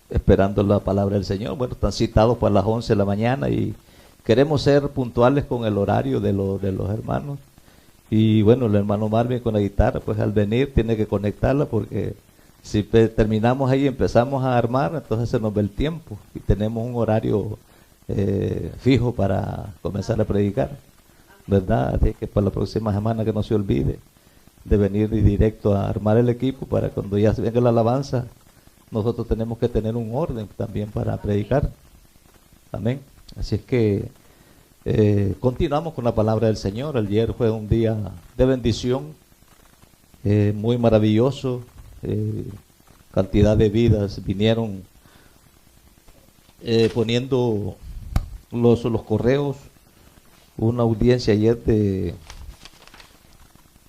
esperando la palabra del Señor. Bueno, están citados para las 11 de la mañana y queremos ser puntuales con el horario de los hermanos. Y bueno, el hermano Marvin con la guitarra, pues al venir tiene que conectarla porque si terminamos ahí y empezamos a armar, entonces se nos ve el tiempo y tenemos un horario fijo para comenzar a predicar, ¿verdad? Así que para la próxima semana que no se olvide de venir directo a armar el equipo para cuando ya se venga la alabanza, nosotros tenemos que tener un orden también para predicar. Amén. Así es que continuamos con la palabra del Señor. Ayer fue un día de bendición, muy maravilloso. Cantidad de vidas vinieron poniendo los correos. Una audiencia ayer de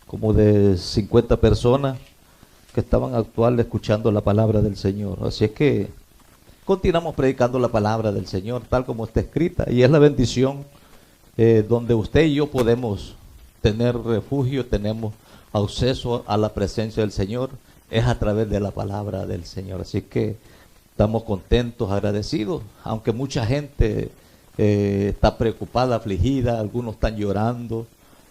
como de 50 personas que estaban actuales escuchando la palabra del Señor. Así es que continuamos predicando la palabra del Señor tal como está escrita, y es la bendición donde usted y yo podemos tener refugio, tenemos acceso a la presencia del Señor, es a través de la palabra del Señor. Así que estamos contentos, agradecidos, aunque mucha gente está preocupada, afligida, algunos están llorando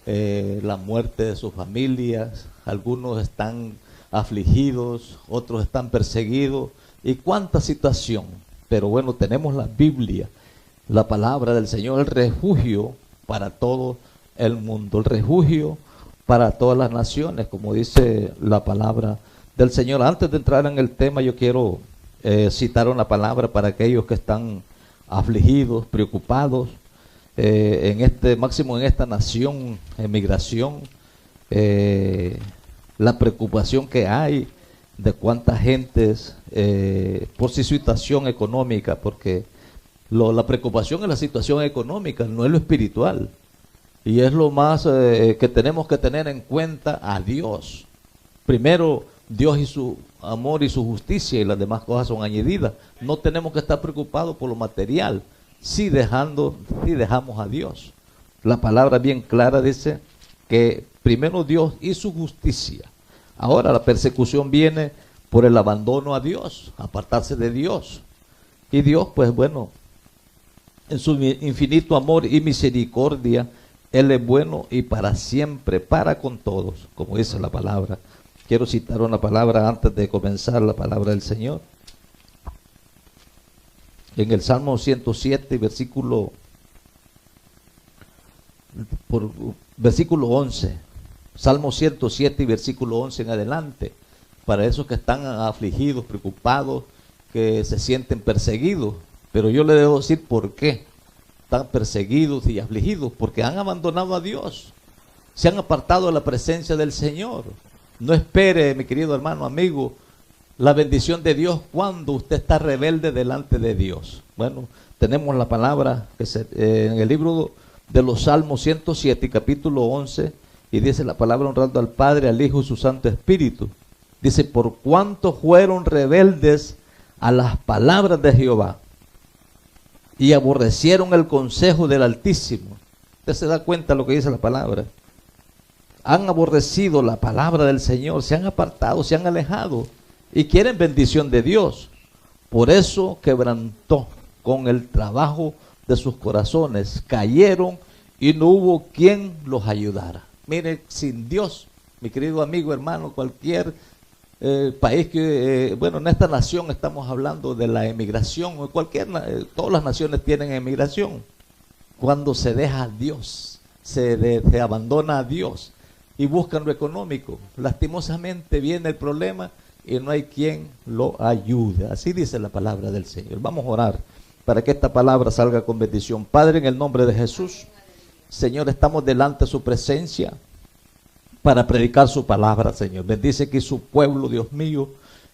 la muerte de sus familias, algunos están afligidos, otros están perseguidos, y cuánta situación. Pero bueno, tenemos la Biblia, la palabra del Señor, el refugio para todo el mundo, el refugio para todas las naciones, como dice la palabra del Señor. Antes de entrar en el tema, yo quiero citar una palabra para aquellos que están afligidos, preocupados, en esta nación, en migración, la preocupación que hay de cuánta gente por su situación económica, porque la preocupación es la situación económica, no es lo espiritual, y es lo más que tenemos que tener en cuenta a Dios. Primero Dios y su amor y su justicia, y las demás cosas son añadidas. No tenemos que estar preocupados por lo material, si dejamos a Dios. La palabra bien clara dice que primero Dios y su justicia. Ahora la persecución viene por el abandono a Dios, apartarse de Dios. Y Dios, pues bueno, en su infinito amor y misericordia, Él es bueno y para siempre, para con todos, como dice la palabra. Quiero citar una palabra antes de comenzar la palabra del Señor. En el Salmo 107, versículo 11. Salmo 107 y versículo 11 en adelante. Para esos que están afligidos, preocupados, que se sienten perseguidos. Pero yo le debo decir por qué están perseguidos y afligidos. Porque han abandonado a Dios. Se han apartado de la presencia del Señor. No espere, mi querido hermano, amigo, la bendición de Dios cuando usted está rebelde delante de Dios. Bueno, tenemos la palabra en el libro de los Salmos 107, capítulo 11, y dice la palabra honrando al Padre, al Hijo y su Santo Espíritu. Dice, por cuanto fueron rebeldes a las palabras de Jehová y aborrecieron el consejo del Altísimo. Usted se da cuenta de lo que dice la palabra. Han aborrecido la palabra del Señor, se han apartado, se han alejado y quieren bendición de Dios. Por eso quebrantó con el trabajo de sus corazones, cayeron y no hubo quien los ayudara. Mire, sin Dios, mi querido amigo, hermano, cualquier país que, bueno, en esta nación estamos hablando de la emigración, todas las naciones tienen emigración. Cuando se deja a Dios, se abandona a Dios y buscan lo económico, lastimosamente viene el problema y no hay quien lo ayude. Así dice la palabra del Señor. Vamos a orar para que esta palabra salga con bendición. Padre, en el nombre de Jesús, Señor, estamos delante de su presencia para predicar su palabra, Señor. Bendice aquí su pueblo, Dios mío,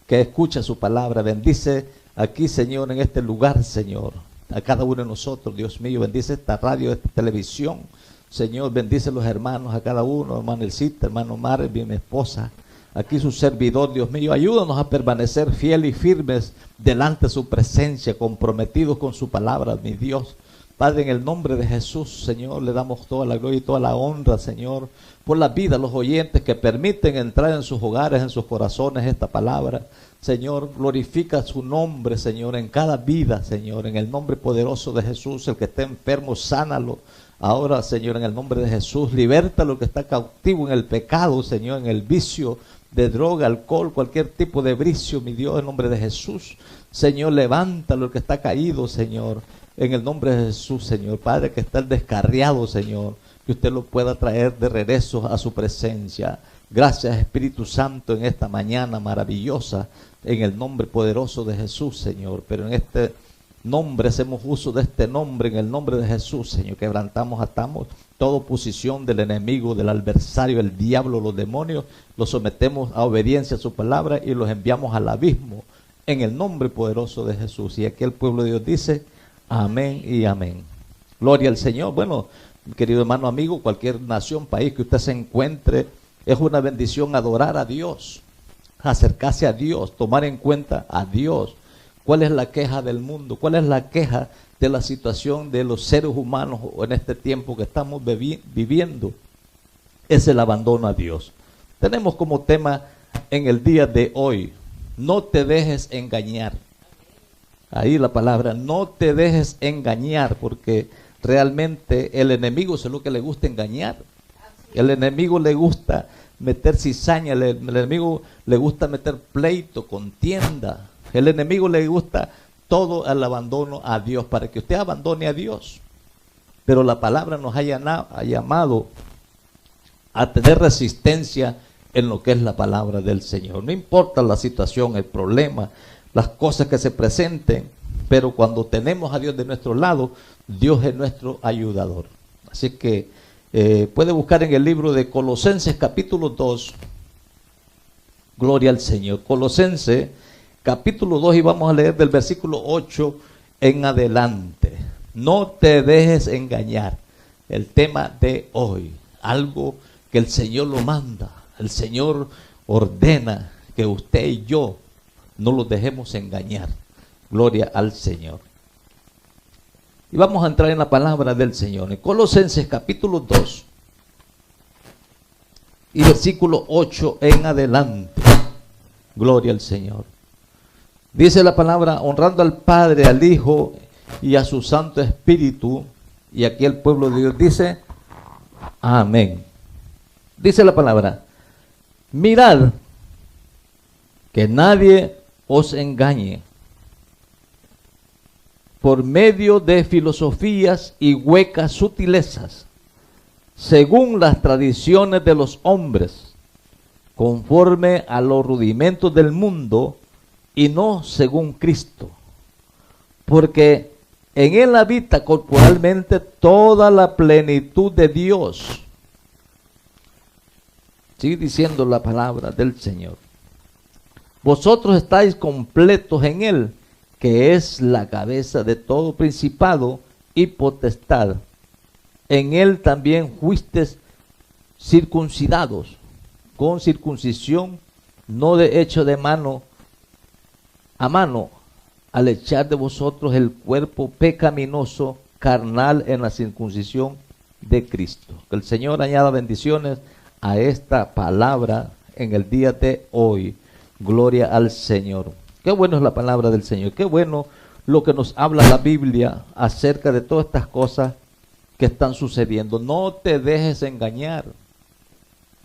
que escucha su palabra. Bendice aquí, Señor, en este lugar, Señor, a cada uno de nosotros, Dios mío. Bendice esta radio, esta televisión, Señor. Bendice los hermanos, a cada uno, hermano Elcita, hermano Marvin, mi esposa, aquí su servidor, Dios mío. Ayúdanos a permanecer fieles y firmes delante de su presencia, comprometidos con su palabra, mi Dios. Padre, en el nombre de Jesús, Señor, le damos toda la gloria y toda la honra, Señor, por la vida, los oyentes que permiten entrar en sus hogares, en sus corazones esta palabra. Señor, glorifica su nombre, Señor, en cada vida, Señor, en el nombre poderoso de Jesús. El que esté enfermo, sánalo. Ahora, Señor, en el nombre de Jesús, liberta lo que está cautivo en el pecado, Señor, en el vicio de droga, alcohol, cualquier tipo de vicio, mi Dios, en nombre de Jesús. Señor, levanta lo que está caído, Señor, en el nombre de Jesús, Señor. Padre, que está el descarriado, Señor, que usted lo pueda traer de regreso a su presencia. Gracias, Espíritu Santo, en esta mañana maravillosa, en el nombre poderoso de Jesús, Señor. Pero en este nombre, hacemos uso de este nombre, en el nombre de Jesús, Señor. Quebrantamos, atamos toda oposición del enemigo, del adversario, el diablo, los demonios. Los sometemos a obediencia a su palabra y los enviamos al abismo, en el nombre poderoso de Jesús. Y aquí el pueblo de Dios dice: amén y amén. Gloria al Señor. Bueno, querido hermano, amigo, cualquier nación, país que usted se encuentre, es una bendición adorar a Dios, acercarse a Dios, tomar en cuenta a Dios. ¿Cuál es la queja del mundo? ¿Cuál es la queja de la situación de los seres humanos en este tiempo que estamos viviendo? Es el abandono a Dios. Tenemos como tema en el día de hoy: no te dejes engañar. Ahí la palabra, no te dejes engañar, porque realmente el enemigo es lo que le gusta engañar. El enemigo le gusta meter cizaña, el enemigo le gusta meter pleito, contienda. El enemigo le gusta todo el abandono a Dios, para que usted abandone a Dios. Pero la palabra nos ha llamado a tener resistencia en lo que es la palabra del Señor. No importa la situación, el problema, las cosas que se presenten, pero cuando tenemos a Dios de nuestro lado, Dios es nuestro ayudador. Así que puede buscar en el libro de Colosenses capítulo 2, gloria al Señor. Colosenses capítulo 2, y vamos a leer del versículo 8 en adelante. No te dejes engañar. El tema de hoy, algo que el Señor lo manda. El Señor ordena que usted y yo no los dejemos engañar. Gloria al Señor. Y vamos a entrar en la palabra del Señor. En Colosenses capítulo 2 y versículo 8 en adelante. Gloria al Señor. Dice la palabra: honrando al Padre, al Hijo y a su Santo Espíritu. Y aquí el pueblo de Dios dice: amén. Dice la palabra: mirad que nadie os engañe por medio de filosofías y huecas sutilezas, según las tradiciones de los hombres, conforme a los rudimentos del mundo, y no según Cristo, porque en él habita corporalmente toda la plenitud de Dios. Sigue diciendo la palabra del Señor: vosotros estáis completos en él, que es la cabeza de todo principado y potestad. En él también fuisteis circuncidados, con circuncisión no de hecho de mano a mano, al echar de vosotros el cuerpo pecaminoso carnal en la circuncisión de Cristo. Que el Señor añada bendiciones a esta palabra en el día de hoy. Gloria al Señor. Qué bueno es la palabra del Señor. Qué bueno lo que nos habla la Biblia acerca de todas estas cosas que están sucediendo. No te dejes engañar.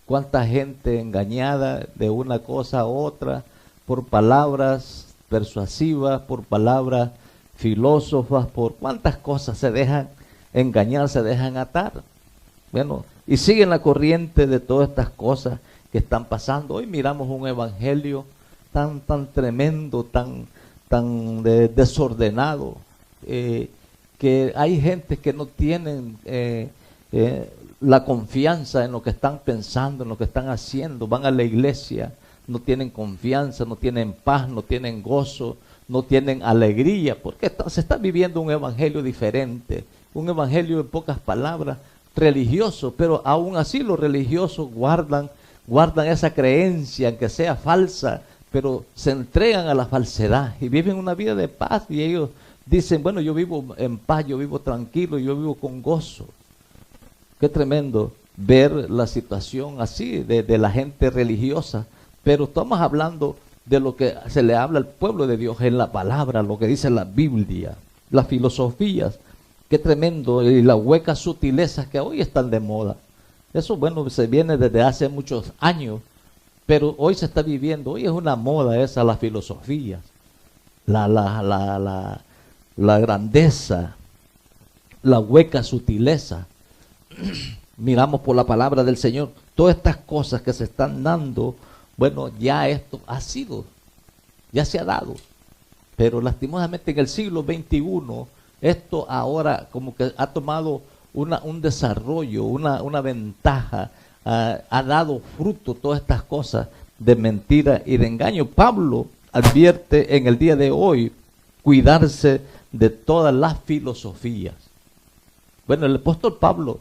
Cuánta gente engañada de una cosa a otra por palabras persuasivas, por palabras filósofas, por cuántas cosas se dejan engañar, se dejan atar. Bueno, y siguen la corriente de todas estas cosas que están pasando. Hoy miramos un evangelio tan tremendo, tan desordenado, que hay gente que no tienen la confianza en lo que están pensando, en lo que están haciendo. Van a la iglesia, no tienen confianza, no tienen paz, no tienen gozo, no tienen alegría, porque se está viviendo un evangelio diferente, un evangelio en pocas palabras religioso, pero aún así los religiosos guardan esa creencia, aunque sea falsa, pero se entregan a la falsedad y viven una vida de paz, y ellos dicen, bueno, yo vivo en paz, yo vivo tranquilo, yo vivo con gozo. Qué tremendo ver la situación así de la gente religiosa, pero estamos hablando de lo que se le habla al pueblo de Dios en la palabra, lo que dice la Biblia, las filosofías. Qué tremendo, y las huecas sutilezas que hoy están de moda. Eso, bueno, se viene desde hace muchos años, pero hoy se está viviendo, hoy es una moda esa, las filosofías, la grandeza, la hueca sutileza. Miramos por la palabra del Señor, todas estas cosas que se están dando, bueno, ya esto ha sido, ya se ha dado, pero lastimosamente en el siglo XXI, esto ahora como que ha tomado un desarrollo, una ventaja, ha dado fruto todas estas cosas de mentira y de engaño. Pablo advierte en el día de hoy cuidarse de todas las filosofías. Bueno, el apóstol Pablo,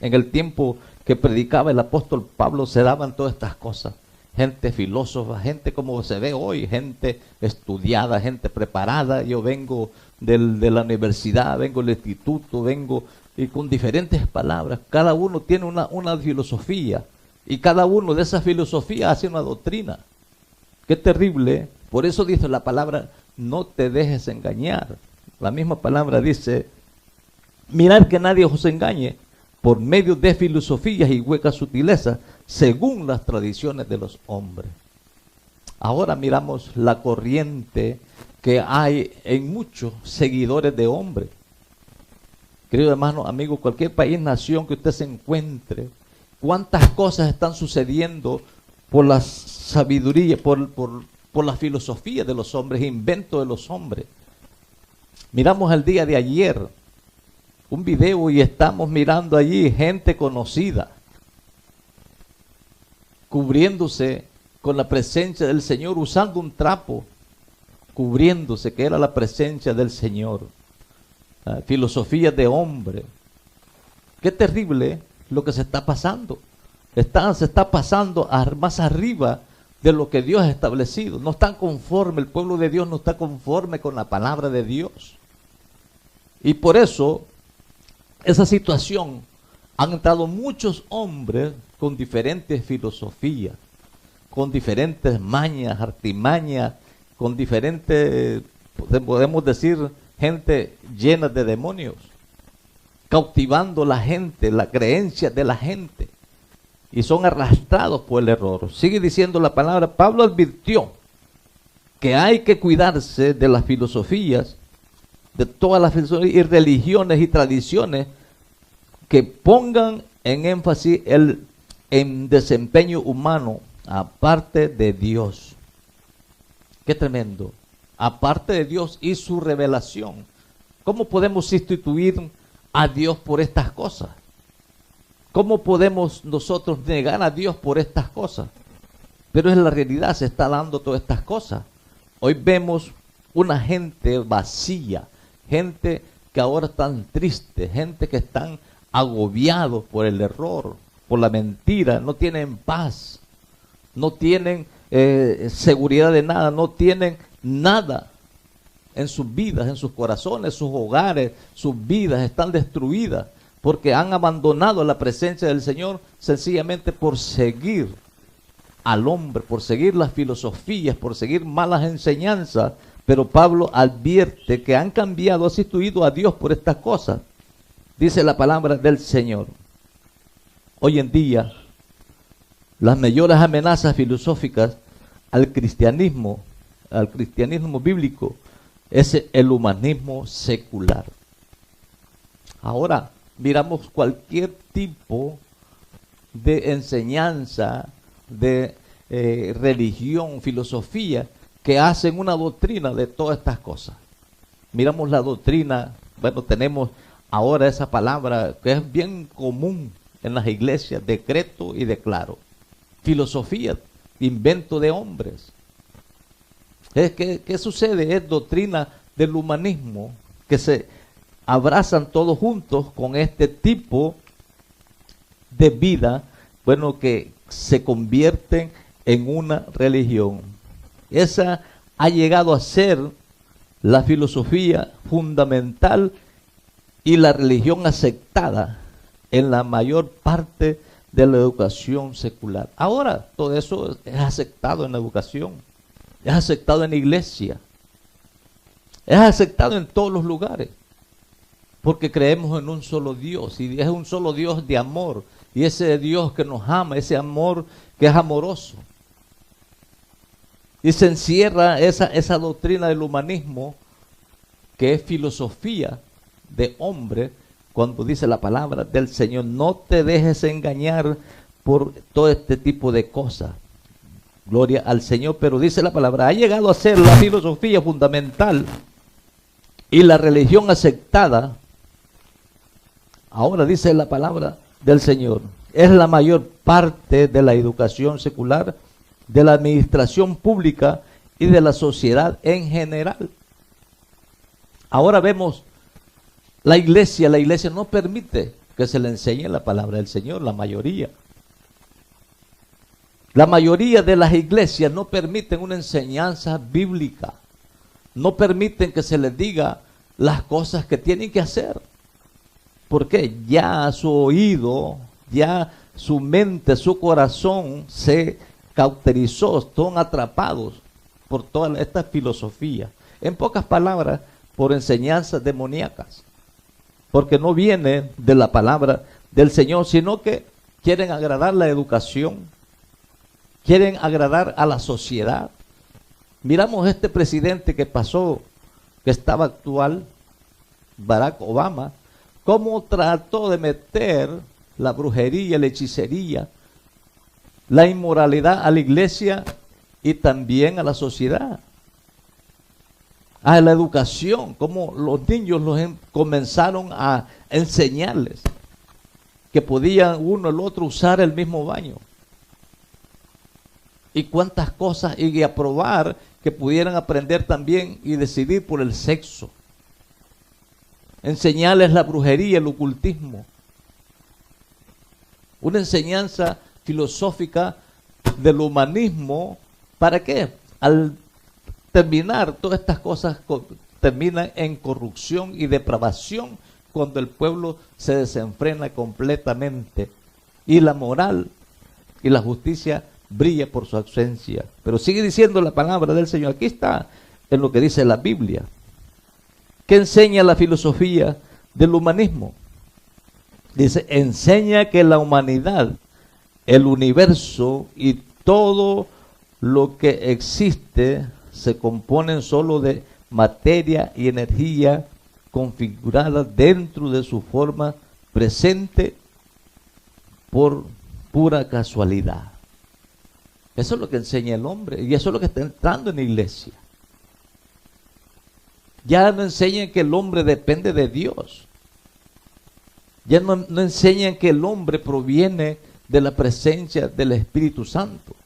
en el tiempo que predicaba el apóstol Pablo, se daban todas estas cosas. Gente filósofa, gente como se ve hoy, gente estudiada, gente preparada. Yo vengo de la universidad, vengo del instituto, vengo y con diferentes palabras. Cada uno tiene una filosofía y cada uno de esas filosofías hace una doctrina. Qué terrible, ¿eh? Por eso dice la palabra, no te dejes engañar. La misma palabra dice, mirad que nadie os engañe por medio de filosofías y huecas sutilezas, según las tradiciones de los hombres. Ahora miramos la corriente que hay en muchos seguidores de hombres. Querido hermano, amigo, cualquier país, nación que usted se encuentre, cuántas cosas están sucediendo por la sabiduría, por la filosofía de los hombres, invento de los hombres. Miramos el día de ayer un video y estamos mirando allí gente conocida cubriéndose con la presencia del Señor, usando un trapo, cubriéndose, que era la presencia del Señor. Filosofías de hombre. Qué terrible lo que se está pasando. Se está pasando más arriba de lo que Dios ha establecido. No están conforme, el pueblo de Dios no está conforme con la palabra de Dios. Y por eso, esa situación, han entrado muchos hombres con diferentes filosofías, con diferentes mañas, artimañas, con diferentes, podemos decir, gente llena de demonios, cautivando la gente, la creencia de la gente, y son arrastrados por el error. Sigue diciendo la palabra, Pablo advirtió que hay que cuidarse de las filosofías, de todas las filosofías y religiones y tradiciones que pongan en énfasis en desempeño humano, aparte de Dios. Qué tremendo. Aparte de Dios y su revelación. ¿Cómo podemos sustituir a Dios por estas cosas? ¿Cómo podemos nosotros negar a Dios por estas cosas? Pero es la realidad, se está dando todas estas cosas. Hoy vemos una gente vacía, gente que ahora están tristes, gente que están agobiados por el error, por la mentira, no tienen paz, no tienen seguridad de nada, no tienen nada en sus vidas, en sus corazones, sus hogares, sus vidas están destruidas porque han abandonado la presencia del Señor sencillamente por seguir al hombre, por seguir las filosofías, por seguir malas enseñanzas. Pero Pablo advierte que han cambiado, han sustituido a Dios por estas cosas. Dice la palabra del Señor. Hoy en día, las mayores amenazas filosóficas al cristianismo bíblico, es el humanismo secular. Ahora, miramos cualquier tipo de enseñanza, de religión, filosofía, que hacen una doctrina de todas estas cosas. Miramos la doctrina, bueno, tenemos ahora esa palabra que es bien común en las iglesias, decreto y declaro. Filosofía, invento de hombres. ¿Qué sucede? Es doctrina del humanismo, que se abrazan todos juntos con este tipo de vida, bueno, que se convierten en una religión. Esa ha llegado a ser la filosofía fundamental y la religión aceptada en la mayor parte de la educación secular. Ahora todo eso es aceptado en la educación, es aceptado en la iglesia, es aceptado en todos los lugares, porque creemos en un solo Dios, y es un solo Dios de amor, y ese Dios que nos ama, ese amor que es amoroso. Y se encierra esa doctrina del humanismo, que es filosofía de hombre, cuando dice la palabra del Señor: no te dejes engañar por todo este tipo de cosas. Gloria al Señor. Pero dice la palabra, ha llegado a ser la filosofía fundamental y la religión aceptada. Ahora dice la palabra del Señor, es la mayor parte de la educación secular, de la administración pública y de la sociedad en general. Ahora vemos la iglesia no permite que se le enseñe la palabra del Señor, la mayoría. La mayoría de las iglesias no permiten una enseñanza bíblica, no permiten que se les diga las cosas que tienen que hacer. Porque ya su oído, ya su mente, su corazón se cauterizó, son atrapados por toda esta filosofía. En pocas palabras, por enseñanzas demoníacas. Porque no viene de la palabra del Señor, sino que quieren agradar la educación, quieren agradar a la sociedad. Miramos este presidente que pasó, que estaba actual, Barack Obama, cómo trató de meter la brujería, la hechicería, la inmoralidad a la iglesia y también a la sociedad, a la educación, como los niños comenzaron a enseñarles que podían uno el otro usar el mismo baño. Y cuántas cosas, y aprobar que pudieran aprender también y decidir por el sexo. Enseñarles la brujería, el ocultismo. Una enseñanza filosófica del humanismo. ¿Para qué? Al terminar, todas estas cosas terminan en corrupción y depravación cuando el pueblo se desenfrena completamente. Y la moral y la justicia brilla por su ausencia. Pero sigue diciendo la palabra del Señor. Aquí está en lo que dice la Biblia. ¿Qué enseña la filosofía del humanismo? Dice, enseña que la humanidad, el universo y todo lo que existe se componen solo de materia y energía configurada dentro de su forma presente por pura casualidad. Eso es lo que enseña el hombre, y eso es lo que está entrando en la iglesia. Ya no enseñan que el hombre depende de Dios. Ya no enseñan que el hombre proviene de la presencia del Espíritu Santo.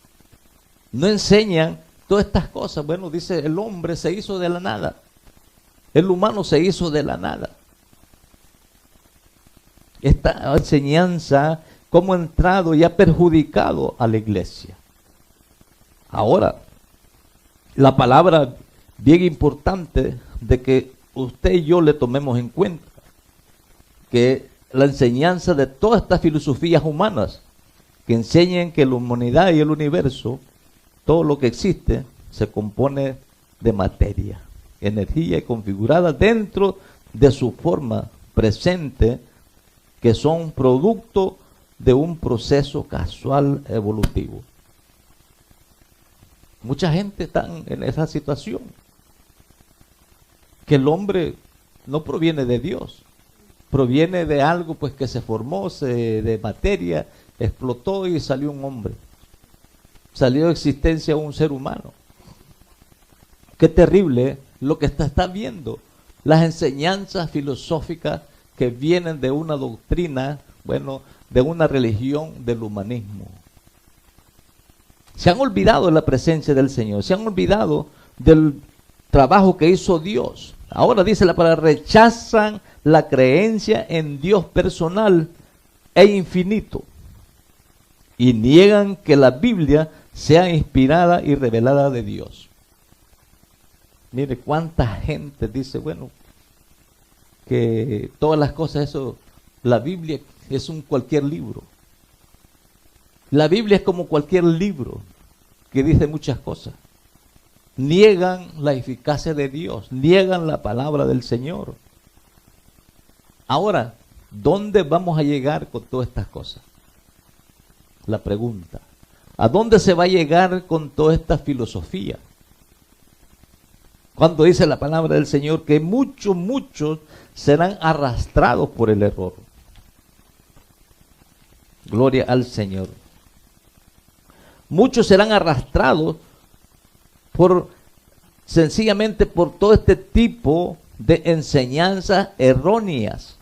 No enseñan todas estas cosas. Bueno, dice, el hombre se hizo de la nada. El humano se hizo de la nada. Esta enseñanza, cómo ha entrado y ha perjudicado a la iglesia. Ahora, la palabra bien importante de que usted y yo le tomemos en cuenta, que la enseñanza de todas estas filosofías humanas que enseñan que la humanidad y el universo, todo lo que existe, se compone de materia, energía configurada dentro de su forma presente, que son producto de un proceso casual evolutivo. Mucha gente está en esa situación, que el hombre no proviene de Dios, proviene de algo pues que se formó de materia, explotó y salió un hombre, salió de existencia un ser humano. Qué terrible lo que está viendo, las enseñanzas filosóficas que vienen de una doctrina, bueno, de una religión del humanismo. Se han olvidado de la presencia del Señor, se han olvidado del trabajo que hizo Dios. Ahora dice la palabra, rechazan la creencia en Dios personal e infinito y niegan que la Biblia sea inspirada y revelada de Dios. Mire cuánta gente dice, bueno, que todas las cosas, eso, la Biblia es un cualquier libro. La Biblia es como cualquier libro que dice muchas cosas. Niegan la eficacia de Dios, niegan la palabra del Señor. Ahora, ¿dónde vamos a llegar con todas estas cosas? La pregunta, ¿a dónde se va a llegar con toda esta filosofía? Cuando dice la palabra del Señor que muchos serán arrastrados por el error. Gloria al Señor. Muchos serán arrastrados sencillamente por todo este tipo de enseñanzas erróneas.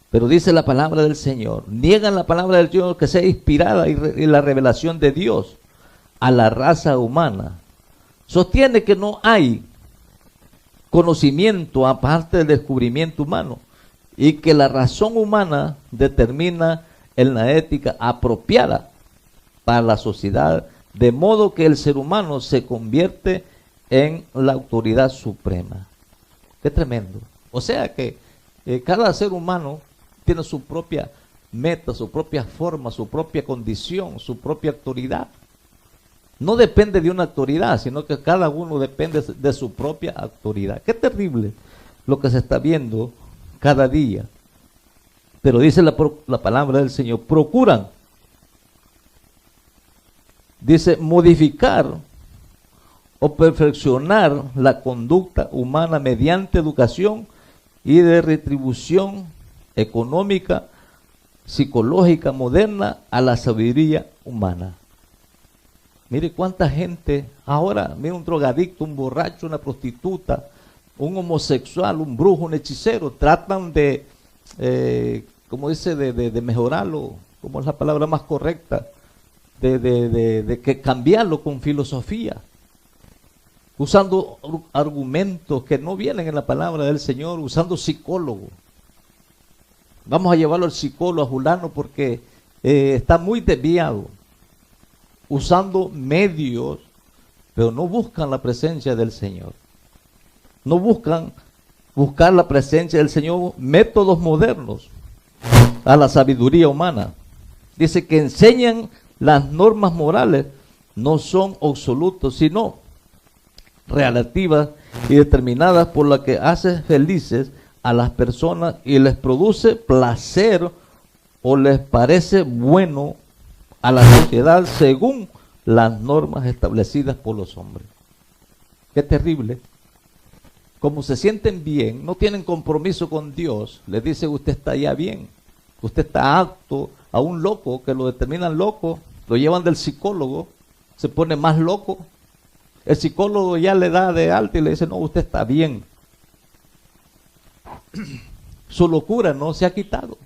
Pero dice la palabra del Señor, niegan la palabra del Señor que sea inspirada y la revelación de Dios a la raza humana. Sostiene que no hay conocimiento aparte del descubrimiento humano y que la razón humana determina en la ética apropiada para la sociedad, de modo que el ser humano se convierte en la autoridad suprema. Qué tremendo. O sea que cada ser humano tiene su propia meta, su propia forma, su propia condición, su propia autoridad. No depende de una autoridad, sino que cada uno depende de su propia autoridad. Qué terrible lo que se está viendo cada día. Pero dice la palabra del Señor, procuran, dice, modificar o perfeccionar la conducta humana mediante educación y de retribución económica, psicológica, moderna a la sabiduría humana. Mire cuánta gente ahora, mire un drogadicto, un borracho, una prostituta, un homosexual, un brujo, un hechicero, tratan de, como dice, de mejorarlo, como es la palabra más correcta, de que cambiarlo con filosofía, usando argumentos que no vienen en la palabra del Señor, usando psicólogos. Vamos a llevarlo al psicólogo, a Julano, porque está muy desviado, usando medios, pero no buscan la presencia del Señor. No buscar la presencia del Señor, métodos modernos a la sabiduría humana. Dice que enseñan las normas morales, no son absolutos, sino relativas y determinadas por las que hace felices a las personas y les produce placer o les parece bueno a la sociedad según las normas establecidas por los hombres. Qué terrible. Como se sienten bien, no tienen compromiso con Dios, les dice usted está ya bien, usted está apto. A un loco que lo determinan loco, lo llevan del psicólogo, se pone más loco, el psicólogo ya le da de alta y le dice no, usted está bien. Su locura no se ha quitado,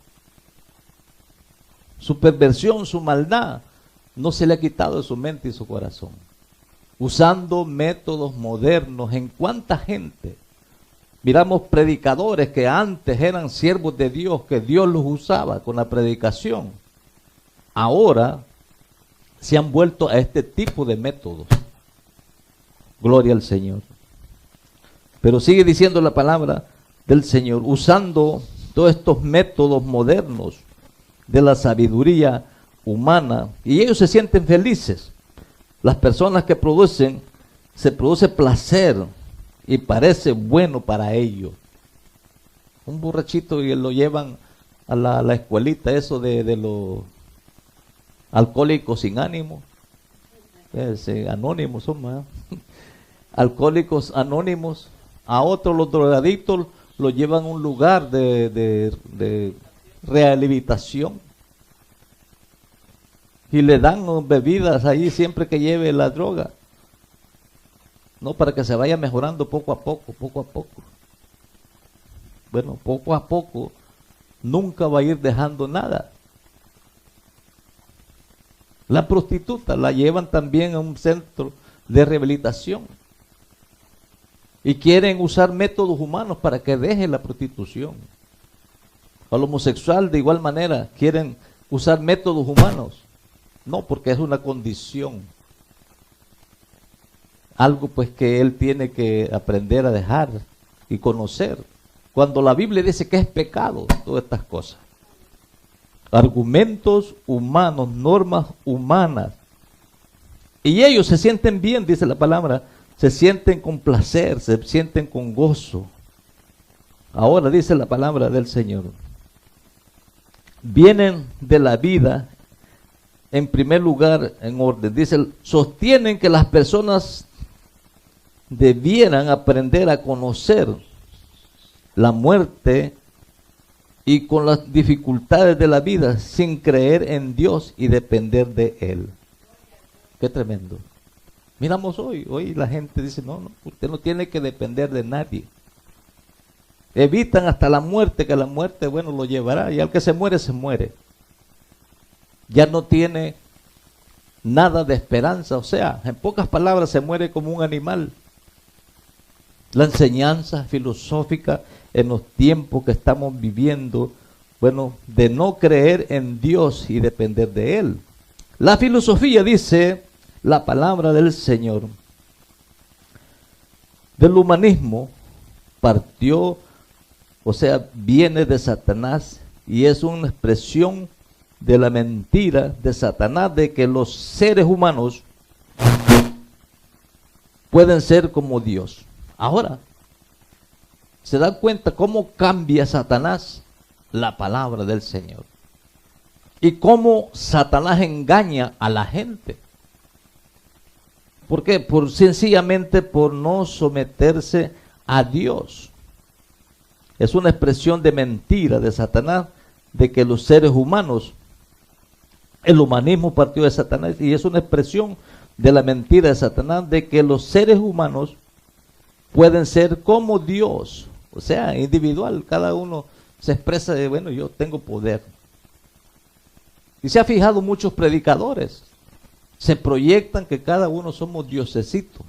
su perversión, su maldad no se le ha quitado de su mente y su corazón, usando métodos modernos. En cuánta gente miramos predicadores que antes eran siervos de Dios, que Dios los usaba con la predicación, ahora se han vuelto a este tipo de métodos. Gloria al Señor. Pero sigue diciendo la palabra del Señor, usando todos estos métodos modernos de la sabiduría humana, y ellos se sienten felices. Las personas que se produce placer y parece bueno para ellos. Un borrachito y lo llevan a la escuelita, eso de los alcohólicos sin ánimo, anónimos son más, alcohólicos anónimos. A otros, los drogadictos, los llevan a un lugar de rehabilitación y le dan bebidas ahí siempre que lleve la droga, no, para que se vaya mejorando poco a poco, poco a poco. Bueno, poco a poco nunca va a ir dejando nada. La prostituta la llevan también a un centro de rehabilitación y quieren usar métodos humanos para que deje la prostitución. Al homosexual de igual manera quieren usar métodos humanos. No, porque es una condición. algo pues que él tiene que aprender a dejar y conocer. Cuando la Biblia dice que es pecado, todas estas cosas. Argumentos humanos, normas humanas. Y ellos se sienten bien, dice la palabra, se sienten con placer, se sienten con gozo. Ahora dice la palabra del Señor. Vienen de la vida, en primer lugar, en orden. Dice, sostienen que las personas debieran aprender a conocer la muerte y con las dificultades de la vida sin creer en Dios y depender de Él. Qué tremendo. Miramos hoy la gente dice, no, usted no tiene que depender de nadie. Evitan hasta la muerte, que la muerte, bueno, lo llevará, y al que se muere, se muere. Ya no tiene nada de esperanza, o sea, en pocas palabras, se muere como un animal. La enseñanza filosófica en los tiempos que estamos viviendo, bueno, de no creer en Dios y depender de Él. La filosofía, dice la palabra del Señor, del humanismo partió, o sea, viene de Satanás y es una expresión de la mentira de Satanás de que los seres humanos pueden ser como Dios. Ahora, ¿se dan cuenta cómo cambia Satanás la palabra del Señor? Y cómo Satanás engaña a la gente. ¿Por qué? Sencillamente por no someterse a Dios. Es una expresión de mentira de Satanás, de que los seres humanos, el humanismo partió de Satanás, y es una expresión de la mentira de Satanás, de que los seres humanos pueden ser como Dios, o sea, individual, cada uno se expresa de, bueno, yo tengo poder. Y se ha fijado muchos predicadores, se proyectan que cada uno somos diosesitos.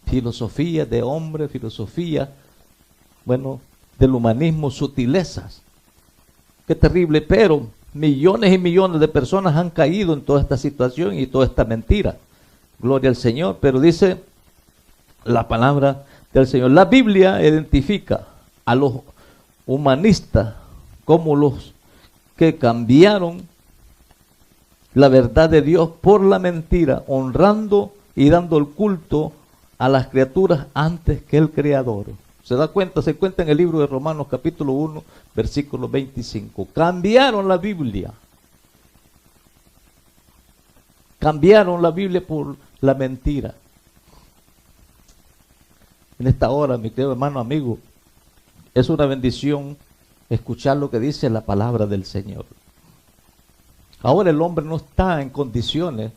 Filosofía de hombre, filosofía, bueno, del humanismo, sutilezas. Qué terrible, pero millones y millones de personas han caído en toda esta situación y toda esta mentira. Gloria al Señor, pero dice la palabra del Señor. La Biblia identifica a los humanistas como los que cambiaron la verdad de Dios por la mentira, honrando y dando el culto a las criaturas antes que el Creador. ¿Se da cuenta? Se cuenta en el libro de Romanos capítulo 1, versículo 25. Cambiaron la Biblia. Cambiaron la Biblia por la mentira. En esta hora, mi querido hermano, amigo, es una bendición escuchar lo que dice la palabra del Señor. Ahora el hombre no está en condiciones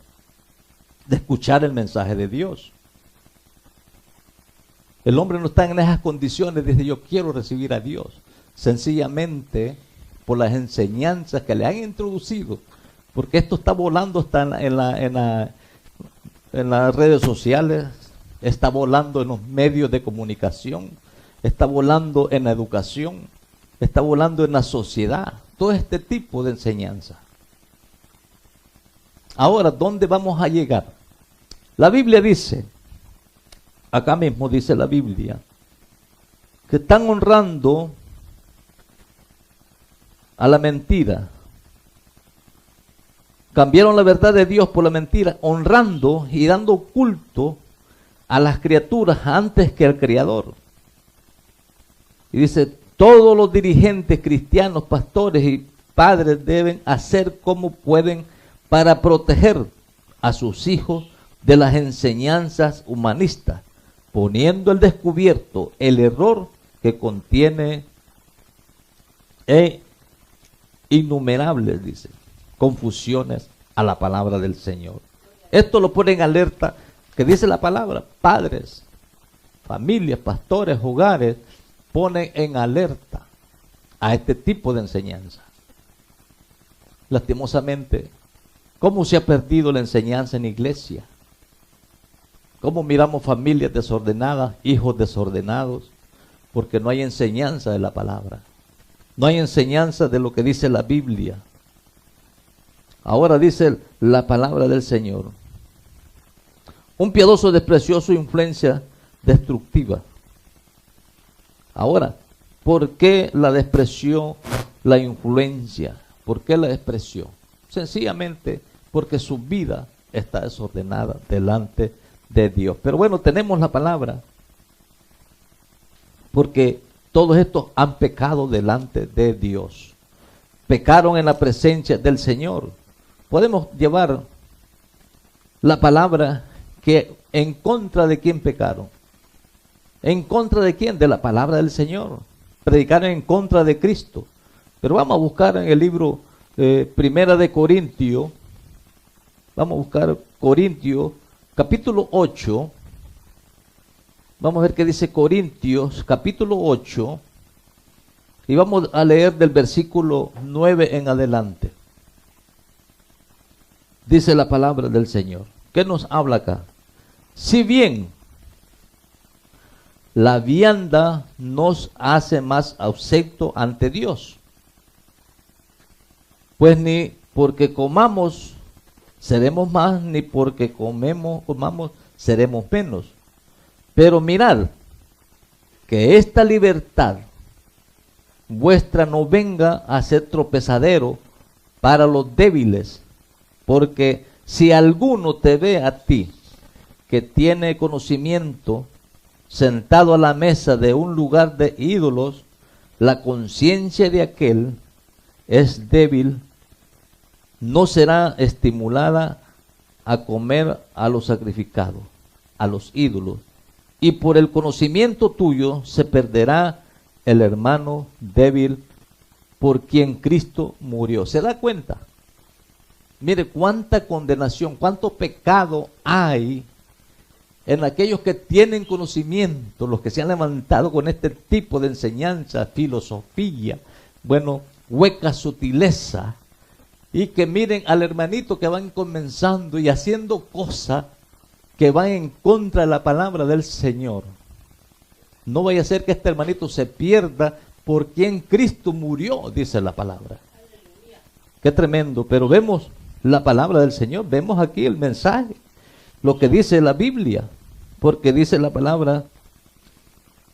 de escuchar el mensaje de Dios. El hombre no está en esas condiciones de decir, yo quiero recibir a Dios. Sencillamente por las enseñanzas que le han introducido. Porque esto está volando hasta en las redes sociales, está volando en los medios de comunicación, está volando en la educación, está volando en la sociedad. Todo este tipo de enseñanza. Ahora, ¿dónde vamos a llegar? La Biblia dice, acá mismo dice la Biblia, que están honrando a la mentira. Cambiaron la verdad de Dios por la mentira, honrando y dando culto a las criaturas antes que al Creador. Y dice, todos los dirigentes cristianos, pastores y padres deben hacer como pueden para proteger a sus hijos de las enseñanzas humanistas, poniendo al descubierto el error que contiene innumerables, dice, confusiones a la palabra del Señor. Esto lo pone en alerta, que dice la palabra, padres, familias, pastores, hogares, ponen en alerta a este tipo de enseñanza. Lastimosamente, ¿cómo se ha perdido la enseñanza en la iglesia? ¿Cómo miramos familias desordenadas, hijos desordenados? Porque no hay enseñanza de la palabra. No hay enseñanza de lo que dice la Biblia. Ahora dice la palabra del Señor. Un piadoso despreció su influencia destructiva. Ahora, ¿por qué la despreció la influencia? ¿Por qué la despreció? Sencillamente porque su vida está desordenada delante de Dios. Pero bueno, tenemos la palabra, porque todos estos han pecado delante de Dios. Pecaron en la presencia del Señor. Podemos llevar la palabra que en contra de quién pecaron. ¿En contra de quién? De la palabra del Señor. Predicaron en contra de Cristo. Pero vamos a buscar en el libro Primera de Corintios. Vamos a buscar Corintios, capítulo 8. Vamos a ver qué dice Corintios, capítulo 8. Y vamos a leer del versículo 9 en adelante. Dice la palabra del Señor. ¿Qué nos habla acá? Si bien la vianda nos hace más acepto ante Dios, pues ni porque comamos seremos más, ni porque comamos seremos menos. Pero mirad, que esta libertad vuestra no venga a ser tropezadero para los débiles, porque si alguno te ve a ti, que tiene conocimiento, sentado a la mesa de un lugar de ídolos, la conciencia de aquel es débil, no será estimulada a comer a lo sacrificado, a los ídolos, y por el conocimiento tuyo se perderá el hermano débil por quien Cristo murió. ¿Se da cuenta? Mire cuánta condenación, cuánto pecado hay en aquellos que tienen conocimiento, los que se han levantado con este tipo de enseñanza, filosofía, bueno, hueca sutileza, y que miren al hermanito que van comenzando y haciendo cosas que van en contra de la palabra del Señor. No vaya a ser que este hermanito se pierda por quien Cristo murió, dice la palabra. Aleluya. Qué tremendo, pero vemos la palabra del Señor, vemos aquí el mensaje, lo que dice la Biblia, porque dice la palabra,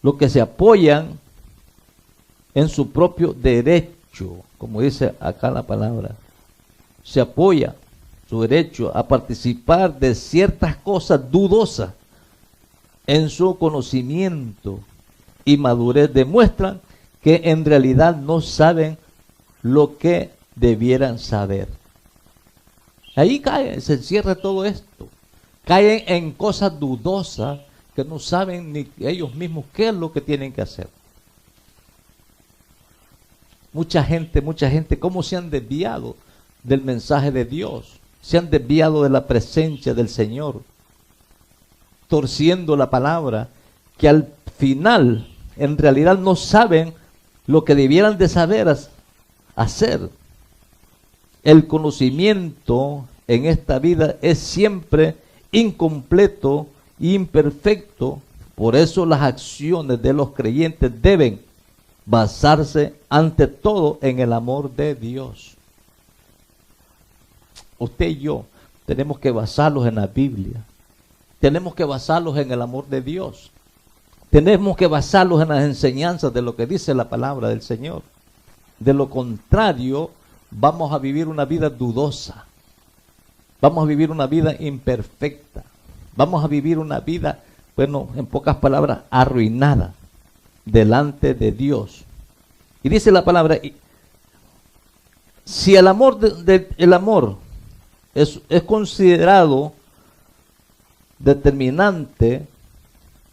lo que se apoyan en su propio derecho, como dice acá la palabra, se apoya su derecho a participar de ciertas cosas dudosas en su conocimiento y madurez, demuestran que en realidad no saben lo que debieran saber. Ahí caen, se encierra todo esto. Caen en cosas dudosas que no saben ni ellos mismos qué es lo que tienen que hacer. Mucha gente, cómo se han desviado del mensaje de Dios. Se han desviado de la presencia del Señor, torciendo la palabra, que al final en realidad no saben lo que debieran de saber hacer. El conocimiento en esta vida es siempre incompleto e imperfecto. Por eso las acciones de los creyentes deben basarse ante todo en el amor de Dios. Usted y yo tenemos que basarlos en la Biblia. Tenemos que basarlos en el amor de Dios. Tenemos que basarlos en las enseñanzas de lo que dice la palabra del Señor. De lo contrario, vamos a vivir una vida dudosa. Vamos a vivir una vida imperfecta. Vamos a vivir una vida, bueno, en pocas palabras, arruinada delante de Dios. Y dice la palabra, si el amor, el amor es considerado determinante,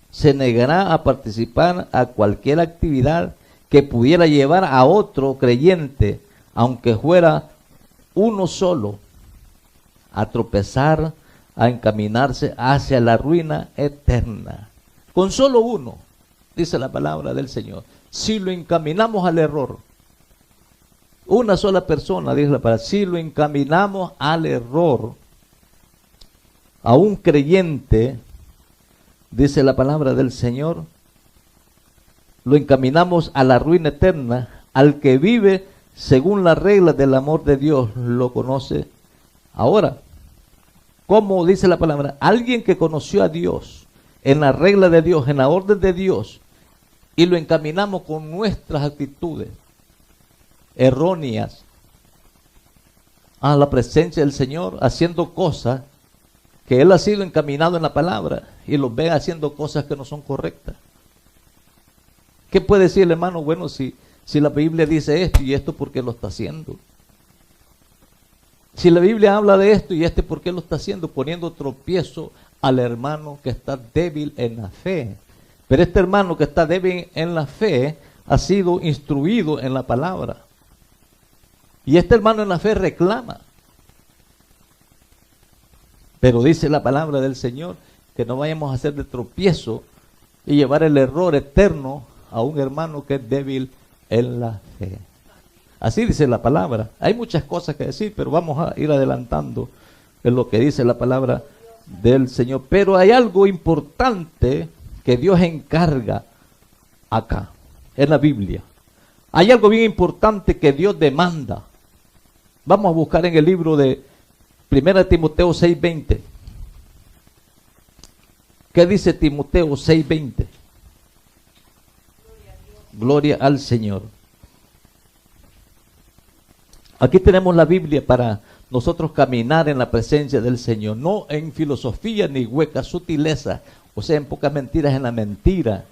se negará a participar a cualquier actividad que pudiera llevar a otro creyente, aunque fuera uno solo, a tropezar, a encaminarse hacia la ruina eterna. Con solo uno, dice la palabra del Señor, si lo encaminamos al error, una sola persona, dice la palabra, si lo encaminamos al error, a un creyente, dice la palabra del Señor, lo encaminamos a la ruina eterna. Al que vive según las reglas del amor de Dios lo conoce. Ahora, como dice la palabra, alguien que conoció a Dios en la regla de Dios, en la orden de Dios, y lo encaminamos con nuestras actitudes erróneas a la presencia del Señor, haciendo cosas que Él ha sido encaminado en la palabra, y los ve haciendo cosas que no son correctas. ¿Qué puede decir el hermano? Bueno, si la Biblia dice esto y esto, ¿por qué lo está haciendo? Si la Biblia habla de esto y ¿por qué lo está haciendo? Poniendo tropiezo al hermano que está débil en la fe. Pero este hermano que está débil en la fe ha sido instruido en la palabra. Y este hermano en la fe reclama. Pero dice la palabra del Señor que no vayamos a hacer de tropiezo y llevar el error eterno a un hermano que es débil en la fe. Así dice la palabra. Hay muchas cosas que decir, pero vamos a ir adelantando en lo que dice la palabra del Señor. Pero hay algo importante que Dios encarga acá, en la Biblia. Hay algo bien importante que Dios demanda. Vamos a buscar en el libro de 1 Timoteo 6:20. ¿Qué dice Timoteo 6:20? Gloria al Señor. Aquí tenemos la Biblia para nosotros caminar en la presencia del Señor, no en filosofía ni huecas sutilezas, o sea, en pocas mentiras, en la mentira,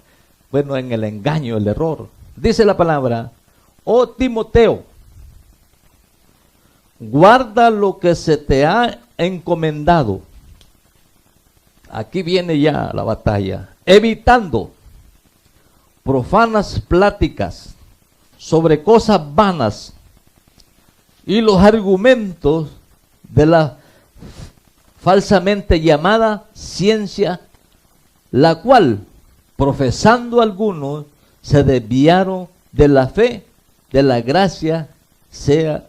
bueno, en el engaño, el error. Dice la palabra: oh Timoteo, guarda lo que se te ha encomendado. Aquí viene ya la batalla. Evitando profanas pláticas sobre cosas vanas y los argumentos de la falsamente llamada ciencia, la cual, profesando algunos, se desviaron de la fe, de la gracia sea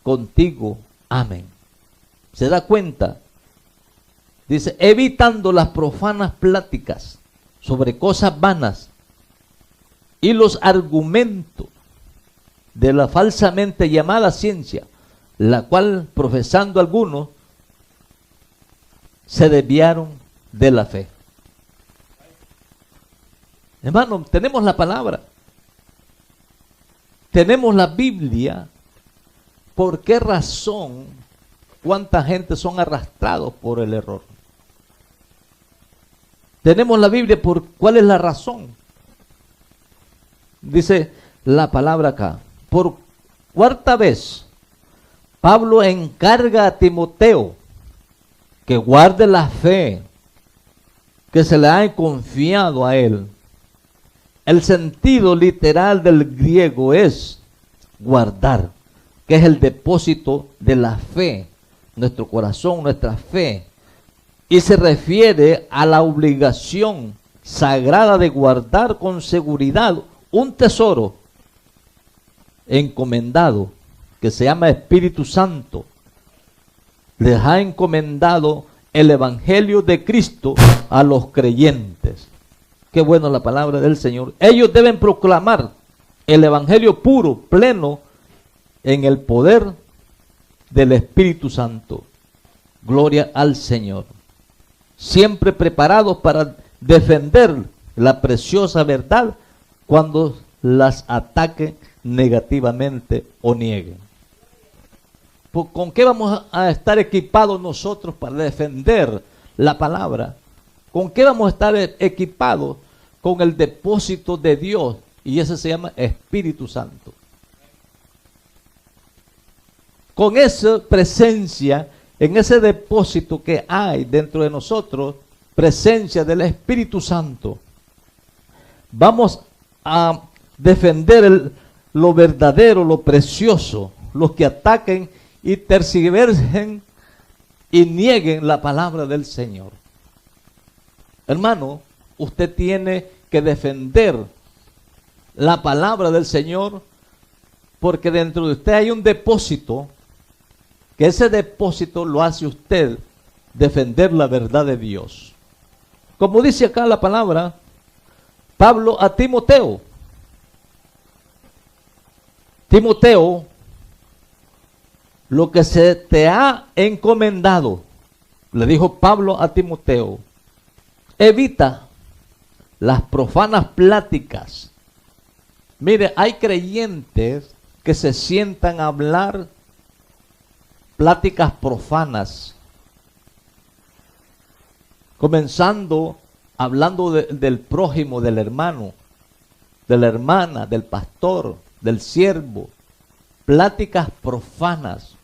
contigo. Amén. ¿Se da cuenta? Dice, evitando las profanas pláticas sobre cosas vanas y los argumentos de la falsamente llamada ciencia, la cual, profesando algunos, se desviaron de la fe. Hermano, tenemos la palabra, tenemos la Biblia. ¿Por qué razón cuánta gente son arrastrados por el error? Tenemos la Biblia, ¿cuál es la razón? Dice la palabra acá: por cuarta vez, Pablo encarga a Timoteo que guarde la fe que se le ha confiado a él. El sentido literal del griego es guardar, que es el depósito de la fe, nuestro corazón, nuestra fe. Y se refiere a la obligación sagrada de guardar con seguridad un tesoro encomendado, que se llama Espíritu Santo. Les ha encomendado el Evangelio de Cristo a los creyentes. Qué bueno la palabra del Señor. Ellos deben proclamar el Evangelio puro, pleno, en el poder del Espíritu Santo. Gloria al Señor. Siempre preparados para defender la preciosa verdad cuando las ataquen negativamente o nieguen. ¿Con qué vamos a estar equipados nosotros para defender la palabra? ¿Con qué vamos a estar equipados? Con el depósito de Dios, y ese se llama Espíritu Santo. Con esa presencia, en ese depósito que hay dentro de nosotros, presencia del Espíritu Santo, vamos a defender lo verdadero, lo precioso. Los que ataquen y tergiversen y nieguen la palabra del Señor. Hermano, usted tiene que defender la palabra del Señor, porque dentro de usted hay un depósito, que ese depósito lo hace usted defender la verdad de Dios. Como dice acá la palabra, Pablo a Timoteo. Timoteo, lo que se te ha encomendado, Le dijo Pablo a Timoteo, evita las profanas pláticas. Mire, hay creyentes que se sientan a hablar pláticas profanas, comenzando hablando del prójimo, del hermano, de la hermana, del pastor, del siervo, pláticas profanas.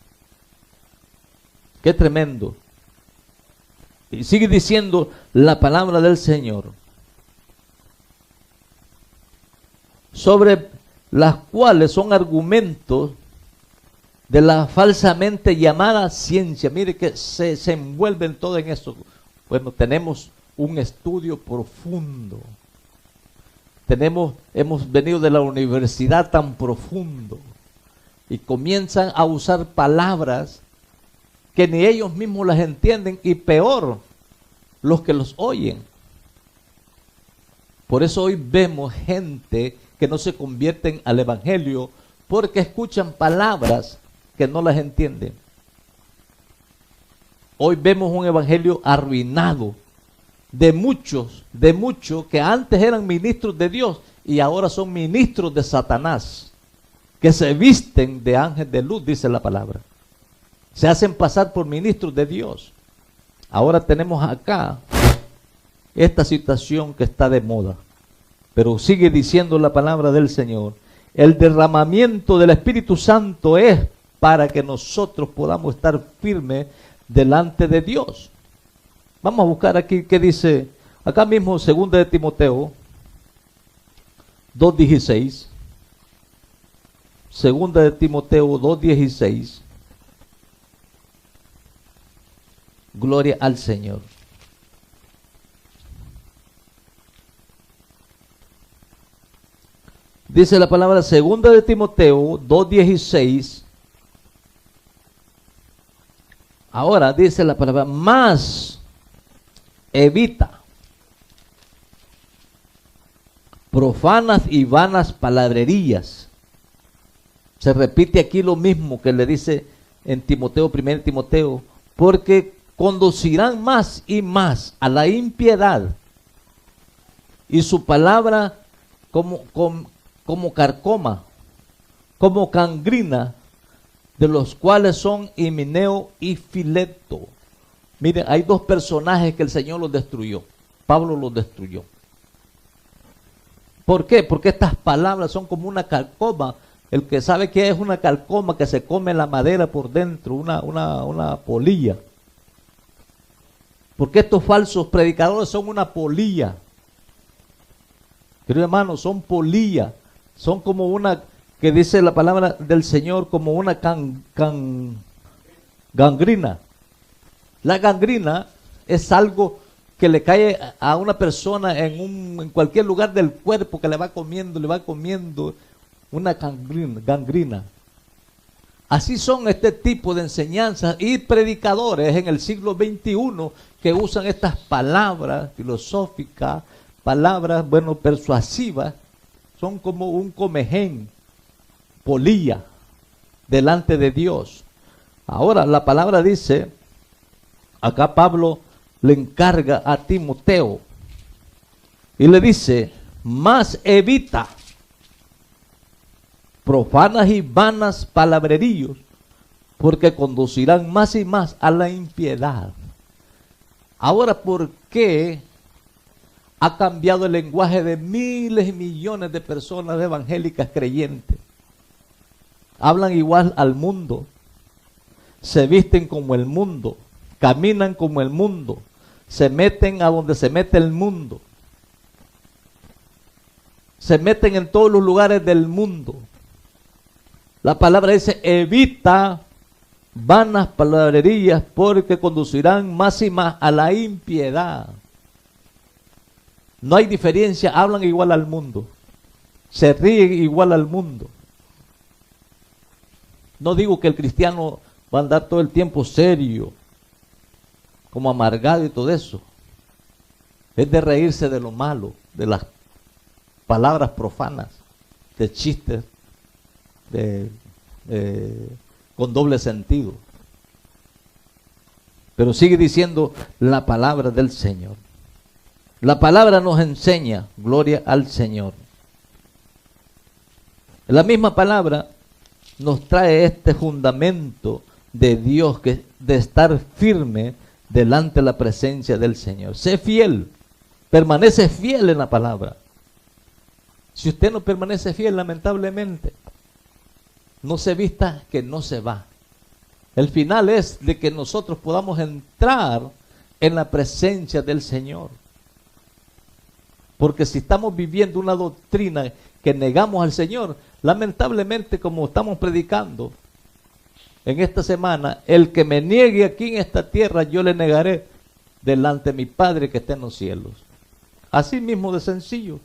Qué tremendo. Y sigue diciendo la palabra del Señor, sobre las cuales son argumentos de la falsamente llamada ciencia. Mire que se envuelven todo en eso. Bueno, tenemos un estudio profundo. Hemos venido de la universidad tan profundo y comienzan a usar palabras que ni ellos mismos las entienden, y peor, los que los oyen. Por eso hoy vemos gente que no se convierten al evangelio porque escuchan palabras que no las entienden. Hoy vemos un evangelio arruinado de muchos que antes eran ministros de Dios y ahora son ministros de Satanás, que se visten de ángel de luz, dice la palabra. Se hacen pasar por ministros de Dios. Ahora tenemos acá esta situación que está de moda, pero sigue diciendo la palabra del Señor. El derramamiento del Espíritu Santo es para que nosotros podamos estar firmes delante de Dios. Vamos a buscar aquí qué dice, acá mismo, 2 de Timoteo 2:16. 2 de Timoteo 2:16. Gloria al Señor. Dice la palabra 2 de Timoteo 2:16. Ahora dice la palabra, más evita profanas y vanas palabrerías. Se repite aquí lo mismo que le dice en Timoteo, 1 Timoteo, porque conducirán más y más a la impiedad, y su palabra como carcoma, como gangrina, de los cuales son Himeneo y Fileto. Miren, hay dos personajes que el Señor los destruyó. Pablo los destruyó. ¿Por qué? Porque estas palabras son como una carcoma. El que sabe que es una carcoma, que se come la madera por dentro, una polilla. Porque estos falsos predicadores son una polilla. Queridos hermanos, son polilla. Son como una, que dice la palabra del Señor, como una gangrina. La gangrina es algo que le cae a una persona en cualquier lugar del cuerpo, que le va comiendo una gangrina. Así son este tipo de enseñanzas y predicadores en el siglo XXI que usan estas palabras filosóficas, palabras, persuasivas. Son como un comején, polilla, delante de Dios. Ahora la palabra dice, acá Pablo le encarga a Timoteo y le dice, más evita profanas y vanas palabreríos, porque conducirán más y más a la impiedad. Ahora, ¿por qué ha cambiado el lenguaje de miles y millones de personas evangélicas creyentes? Hablan igual al mundo, se visten como el mundo, caminan como el mundo, se meten a donde se mete el mundo, se meten en todos los lugares del mundo. La palabra dice, evita vanas palabrerías, porque conducirán más y más a la impiedad. No hay diferencia, hablan igual al mundo, se ríen igual al mundo. No digo que el cristiano va a andar todo el tiempo serio, como amargado y todo eso. Es de reírse de lo malo, de las palabras profanas, de chistes, con doble sentido. Pero sigue diciendo la palabra del Señor. La palabra nos enseña, gloria al Señor. La misma palabra nos trae este fundamento de Dios, de estar firme delante de la presencia del Señor. Sé fiel, permanece fiel en la palabra. Si usted no permanece fiel, lamentablemente, no se vista que no se va. El final es de que nosotros podamos entrar en la presencia del Señor. Porque si estamos viviendo una doctrina que negamos al Señor, lamentablemente, como estamos predicando en esta semana, el que me niegue aquí en esta tierra, yo le negaré delante de mi Padre que está en los cielos. Así mismo de sencillo.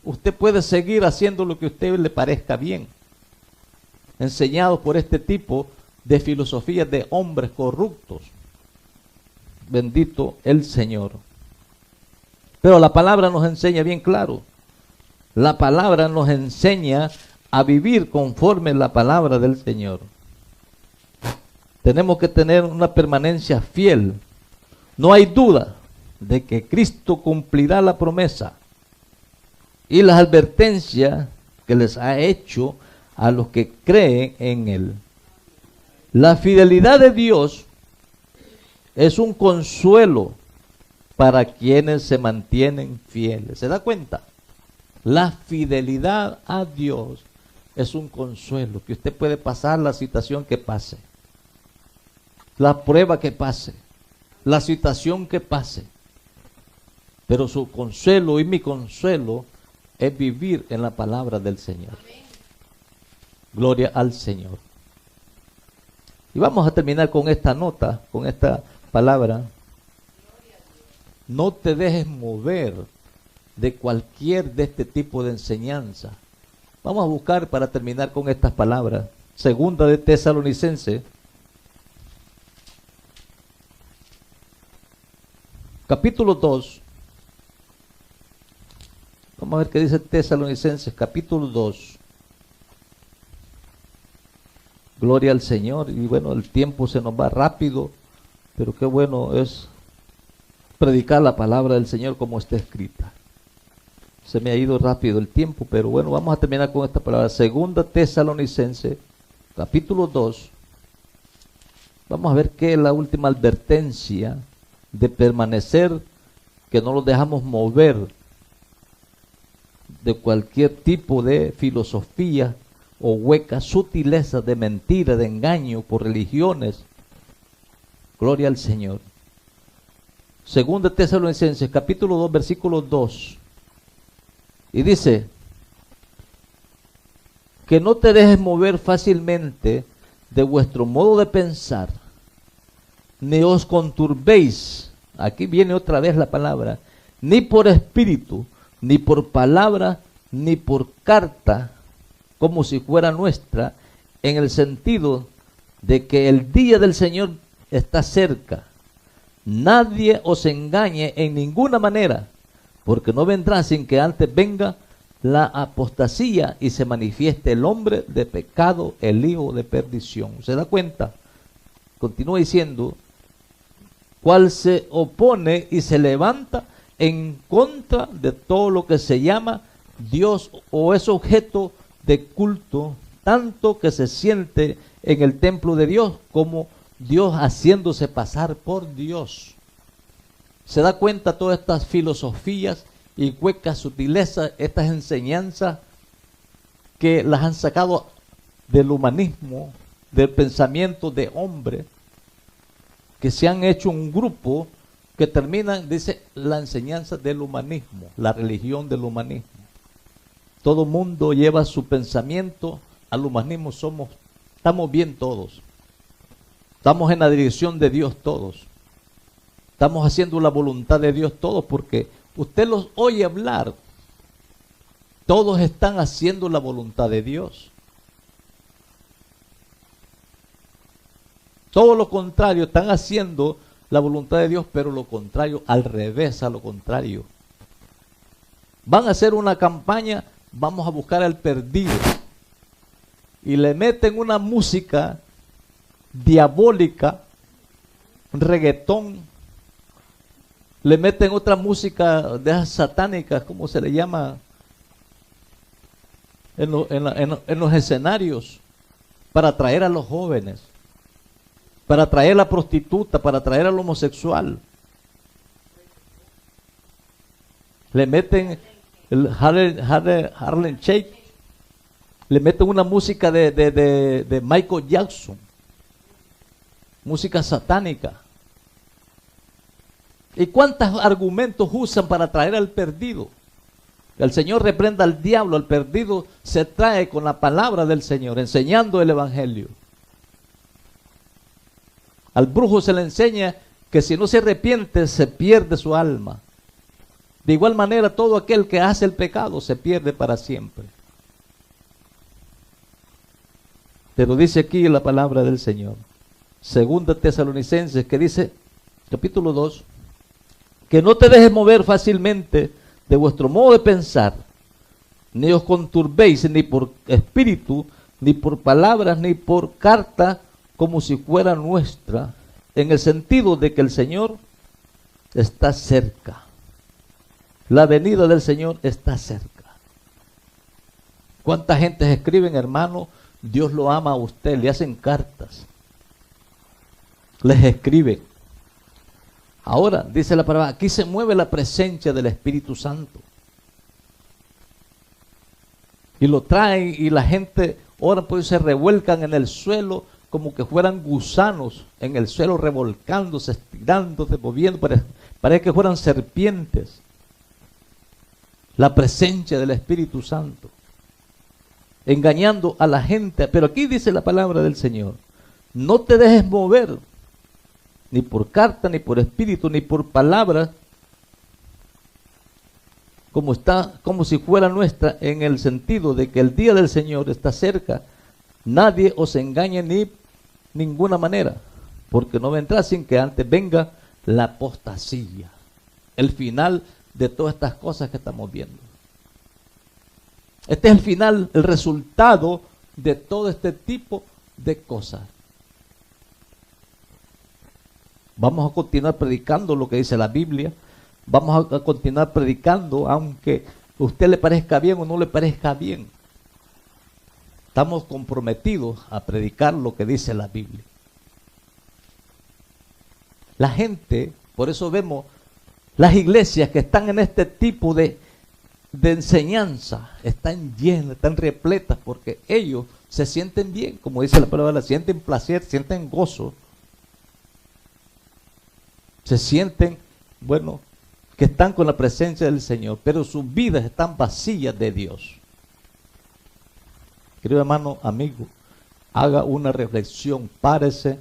Usted puede seguir haciendo lo que a usted le parezca bien, enseñado por este tipo de filosofías de hombres corruptos. Bendito el Señor. Pero la palabra nos enseña bien claro. La palabra nos enseña a vivir conforme la palabra del Señor. Tenemos que tener una permanencia fiel. No hay duda de que Cristo cumplirá la promesa y las advertencias que les ha hecho a los que creen en Él. La fidelidad de Dios es un consuelo para quienes se mantienen fieles. ¿Se da cuenta? La fidelidad a Dios es un consuelo, que usted puede pasar la situación que pase, la prueba que pase, la situación que pase. Pero su consuelo y mi consuelo es vivir en la palabra del Señor. Gloria al Señor. Y vamos a terminar con esta nota, con esta palabra. No te dejes mover de cualquier de este tipo de enseñanza. Vamos a buscar para terminar con estas palabras. Segunda de Tesalonicenses, capítulo 2. Vamos a ver qué dice Tesalonicenses, capítulo 2. Gloria al Señor. Y bueno, el tiempo se nos va rápido, pero qué bueno es predicar la palabra del Señor como está escrita. Se me ha ido rápido el tiempo, pero bueno, vamos a terminar con esta palabra. Segunda Tesalonicenses, capítulo 2. Vamos a ver qué es la última advertencia de permanecer, que no nos dejamos mover de cualquier tipo de filosofía o hueca sutileza de mentira, de engaño por religiones. Gloria al Señor. Segunda Tesalonicenses, capítulo 2, versículo 2. Y dice, que no te dejes mover fácilmente de vuestro modo de pensar, ni os conturbéis, aquí viene otra vez la palabra, ni por espíritu, ni por palabra, ni por carta, como si fuera nuestra, en el sentido de que el día del Señor está cerca. Nadie os engañe en ninguna manera, porque no vendrá sin que antes venga la apostasía y se manifieste el hombre de pecado, el hijo de perdición. ¿Se da cuenta? Continúa diciendo, cual se opone y se levanta en contra de todo lo que se llama Dios o es objeto de culto, tanto que se siente en el templo de Dios como Dios haciéndose pasar por Dios. ¿Se da cuenta todas estas filosofías y huecas sutilezas, estas enseñanzas que las han sacado del humanismo, del pensamiento de hombre, que se han hecho un grupo que terminan, dice, la enseñanza del humanismo, la religión del humanismo? Todo mundo lleva su pensamiento al humanismo, estamos bien todos. Estamos en la dirección de Dios todos. Estamos haciendo la voluntad de Dios todos, porque usted los oye hablar. Todos están haciendo la voluntad de Dios. Todo lo contrario, están haciendo la voluntad de Dios, pero lo contrario, al revés, a lo contrario. Van a hacer una campaña, vamos a buscar al perdido. Y le meten una música diabólica reggaetón, le meten otra música de esas satánicas, ¿cómo se le llama? En los escenarios, para atraer a los jóvenes, para atraer a la prostituta, para atraer al homosexual. Le meten el Harlem Shake, le meten una música de Michael Jackson, música satánica. ¿Y cuántos argumentos usan para traer al perdido? El Señor reprenda al diablo, al perdido se trae con la palabra del Señor, enseñando el Evangelio. Al brujo se le enseña que si no se arrepiente se pierde su alma. De igual manera, todo aquel que hace el pecado se pierde para siempre. Pero dice aquí la palabra del Señor, Segunda Tesalonicenses, que dice, capítulo 2, que no te dejes mover fácilmente de vuestro modo de pensar, ni os conturbéis ni por espíritu, ni por palabras, ni por carta, como si fuera nuestra, en el sentido de que el Señor está cerca. La venida del Señor está cerca. ¿Cuánta gente escriben, hermano? Dios lo ama a usted, le hacen cartas, les escriben. Ahora, dice la palabra, aquí se mueve la presencia del Espíritu Santo. Y lo traen y la gente, ahora pues se revuelcan en el suelo como que fueran gusanos en el suelo, revolcándose, estirándose, moviendo, parece que fueran serpientes. La presencia del Espíritu Santo, engañando a la gente. Pero aquí dice la palabra del Señor, no te dejes mover, ni por carta, ni por espíritu, ni por palabra, como si fuera nuestra, en el sentido de que el día del Señor está cerca. Nadie os engañe ni ninguna manera, porque no vendrá sin que antes venga la apostasía, el final de todas estas cosas que estamos viendo. Este es el final, el resultado de todo este tipo de cosas. Vamos a continuar predicando lo que dice la Biblia. Vamos a continuar predicando, aunque a usted le parezca bien o no le parezca bien. Estamos comprometidos a predicar lo que dice la Biblia. La gente, por eso vemos las iglesias que están en este tipo de enseñanza, están llenas, están repletas, porque ellos se sienten bien, como dice la palabra, sienten placer, sienten gozo. Se sienten, bueno, que están con la presencia del Señor, pero sus vidas están vacías de Dios. Querido hermano, amigo, haga una reflexión, párese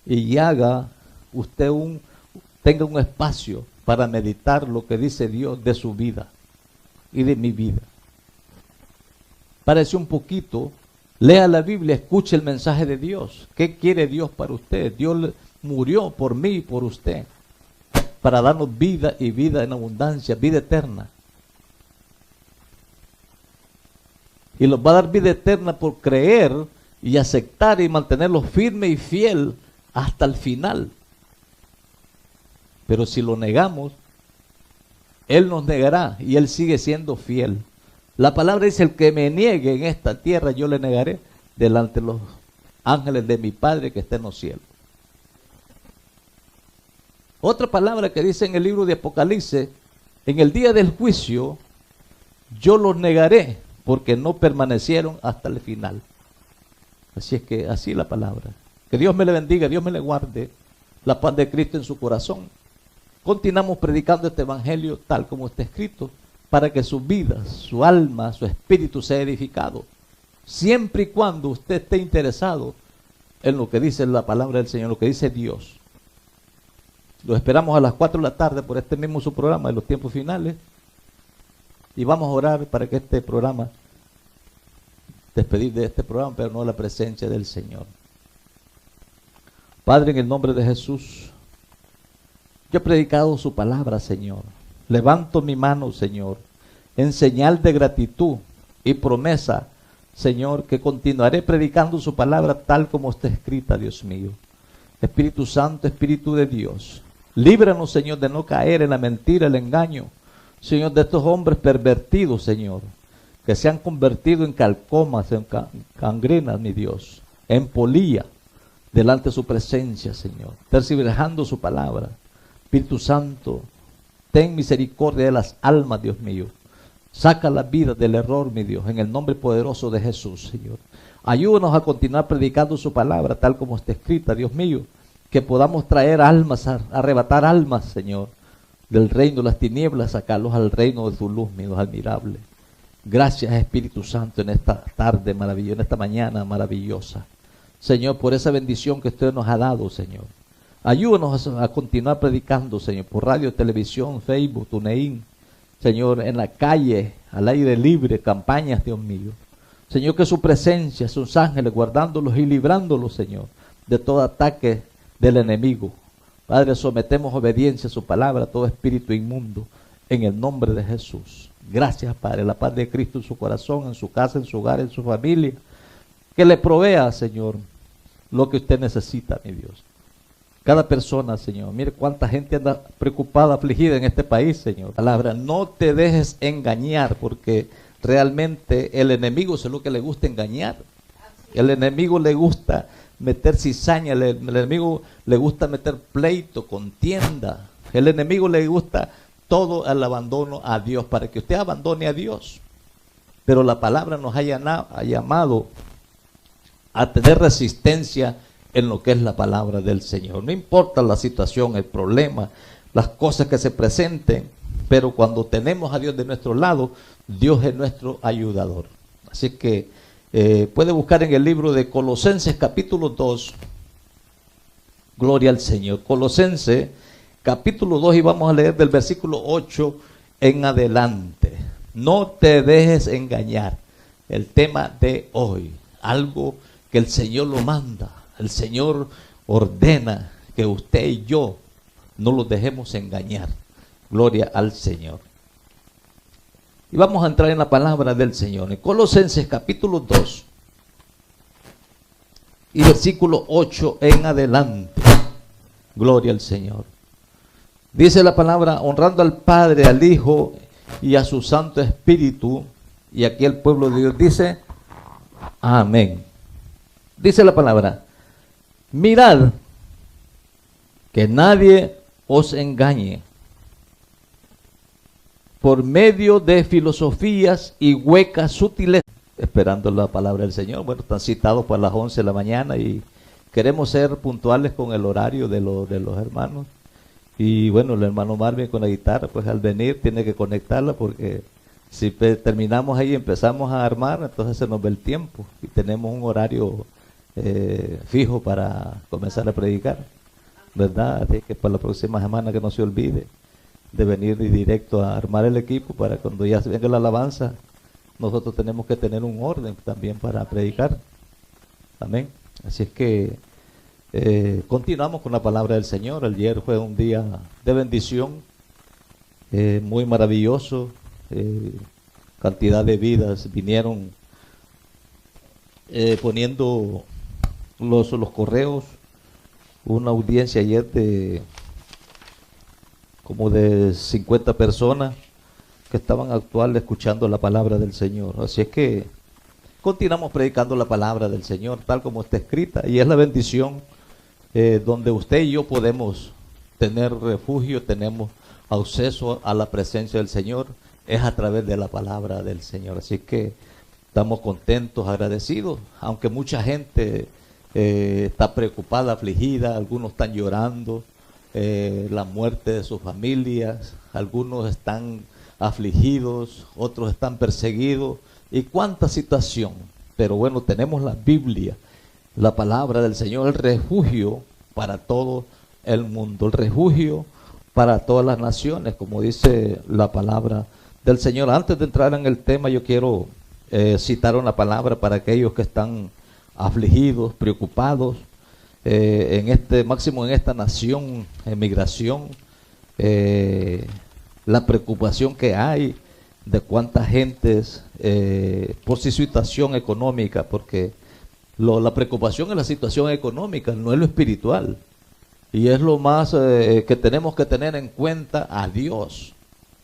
y haga usted tenga un espacio para meditar lo que dice Dios de su vida y de mi vida. Párese un poquito, lea la Biblia, escuche el mensaje de Dios. ¿Qué quiere Dios para usted? Dios murió por mí y por usted, para darnos vida y vida en abundancia, vida eterna. Y nos va a dar vida eterna por creer y aceptar y mantenerlo firme y fiel hasta el final. Pero si lo negamos, Él nos negará y Él sigue siendo fiel. La palabra dice, el que me niegue en esta tierra, yo le negaré delante de los ángeles de mi Padre que está en los cielos. Otra palabra que dice en el libro de Apocalipsis, en el día del juicio, yo los negaré porque no permanecieron hasta el final. Así es que, así la palabra. Que Dios me le bendiga, Dios me le guarde la paz de Cristo en su corazón. Continuamos predicando este evangelio tal como está escrito, para que su vida, su alma, su espíritu sea edificado. Siempre y cuando usted esté interesado en lo que dice la palabra del Señor, lo que dice Dios. Lo esperamos a las 4 de la tarde por este mismo su programa de los tiempos finales. Y vamos a orar para que este programa, despedir de este programa, pero no la presencia del Señor. Padre, en el nombre de Jesús, yo he predicado su palabra, Señor. Levanto mi mano, Señor, en señal de gratitud y promesa, Señor, que continuaré predicando su palabra tal como está escrita, Dios mío. Espíritu Santo, Espíritu de Dios, líbranos, Señor, de no caer en la mentira, el engaño, Señor, de estos hombres pervertidos, Señor, que se han convertido en calcomas, en cangrenas, mi Dios, en polilla, delante de su presencia, Señor, tergiversando su palabra. Espíritu Santo, ten misericordia de las almas, Dios mío. Saca la vida del error, mi Dios, en el nombre poderoso de Jesús, Señor. Ayúdanos a continuar predicando su palabra, tal como está escrita, Dios mío, que podamos traer almas, arrebatar almas, Señor, del reino de las tinieblas, sacarlos al reino de tu luz, mi Dios admirable. Gracias, Espíritu Santo, en esta tarde maravillosa, en esta mañana maravillosa. Señor, por esa bendición que usted nos ha dado, Señor. Ayúdanos a continuar predicando, Señor, por radio, televisión, Facebook, TuneIn, Señor, en la calle, al aire libre, campañas, Dios mío. Señor, que su presencia, sus ángeles, guardándolos y librándolos, Señor, de todo ataque del enemigo. Padre, sometemos obediencia a su palabra, a todo espíritu inmundo, en el nombre de Jesús. Gracias, Padre, la paz de Cristo en su corazón, en su casa, en su hogar, en su familia. Que le provea, Señor, lo que usted necesita, mi Dios. Cada persona, Señor, mire cuánta gente anda preocupada, afligida en este país, Señor. Palabra, no te dejes engañar, porque realmente el enemigo es lo que le gusta engañar. El enemigo le gusta meter cizaña, el enemigo le gusta meter pleito, contienda. El enemigo le gusta todo el abandono a Dios, para que usted abandone a Dios. Pero la palabra nos ha llamado a tener resistencia en lo que es la palabra del Señor. No importa la situación, el problema, las cosas que se presenten, pero cuando tenemos a Dios de nuestro lado, Dios es nuestro ayudador. Así que puede buscar en el libro de Colosenses capítulo 2, gloria al Señor. Colosenses capítulo 2, y vamos a leer del versículo 8 en adelante. No te dejes engañar. El tema de hoy, algo que el Señor lo manda. El Señor ordena que usted y yo no los dejemos engañar. Gloria al Señor. Y vamos a entrar en la palabra del Señor. En Colosenses capítulo 2 y versículo 8 en adelante. Gloria al Señor. Dice la palabra, honrando al Padre, al Hijo y a su Santo Espíritu. Y aquí el pueblo de Dios dice, amén. Dice la palabra, mirad que nadie os engañe por medio de filosofías y huecas sutilezas, esperando la palabra del Señor. Bueno, están citados para las 11 de la mañana y queremos ser puntuales con el horario de los hermanos. Y bueno, el hermano Marvin con la guitarra, pues al venir tiene que conectarla, porque si terminamos ahí y empezamos a armar, entonces se nos ve el tiempo y tenemos un horario fijo para comenzar a predicar, ¿verdad? Así que para la próxima semana que no se olvide de venir directo a armar el equipo, para cuando ya venga la alabanza, nosotros tenemos que tener un orden también para predicar. Amén. Así es que continuamos con la palabra del Señor. Ayer fue un día de bendición, muy maravilloso. Cantidad de vidas vinieron poniendo los correos. Una audiencia ayer de como de 50 personas que estaban actual escuchando la palabra del Señor. Así es que continuamos predicando la palabra del Señor tal como está escrita, y es la bendición donde usted y yo podemos tener refugio, tenemos acceso a la presencia del Señor, es a través de la palabra del Señor. Así que estamos contentos, agradecidos, aunque mucha gente está preocupada, afligida, algunos están llorando la muerte de sus familias, algunos están afligidos, otros están perseguidos, y cuánta situación. Pero bueno, tenemos la Biblia, la palabra del Señor, el refugio para todo el mundo, el refugio para todas las naciones, como dice la palabra del Señor. Antes de entrar en el tema, yo quiero citar una palabra para aquellos que están afligidos, preocupados, máximo en esta nación, en migración, la preocupación que hay de cuánta gente por su situación económica, porque la preocupación es la situación económica, no es lo espiritual. Y es lo más que tenemos que tener en cuenta a Dios.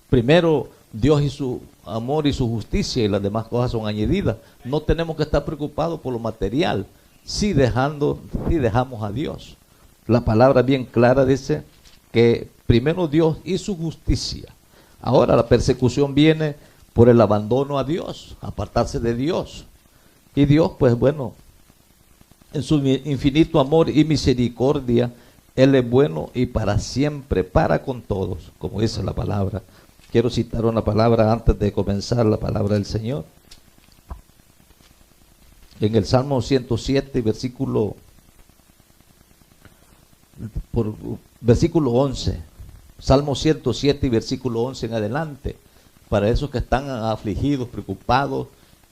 Primero, Dios y su amor y su justicia, y las demás cosas son añadidas. No tenemos que estar preocupados por lo material, si dejamos a Dios. La palabra bien clara dice que primero Dios y su justicia. Ahora la persecución viene por el abandono a Dios, apartarse de Dios. Y Dios, pues bueno, en su infinito amor y misericordia, Él es bueno y para siempre, para con todos, como dice la palabra. Quiero citar una palabra antes de comenzar la palabra del Señor. En el Salmo 107, versículo 11. Salmo 107 y versículo 11 en adelante. Para esos que están afligidos, preocupados,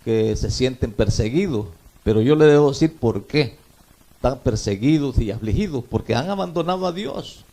que se sienten perseguidos. Pero yo le debo decir por qué están perseguidos y afligidos. Porque han abandonado a Dios.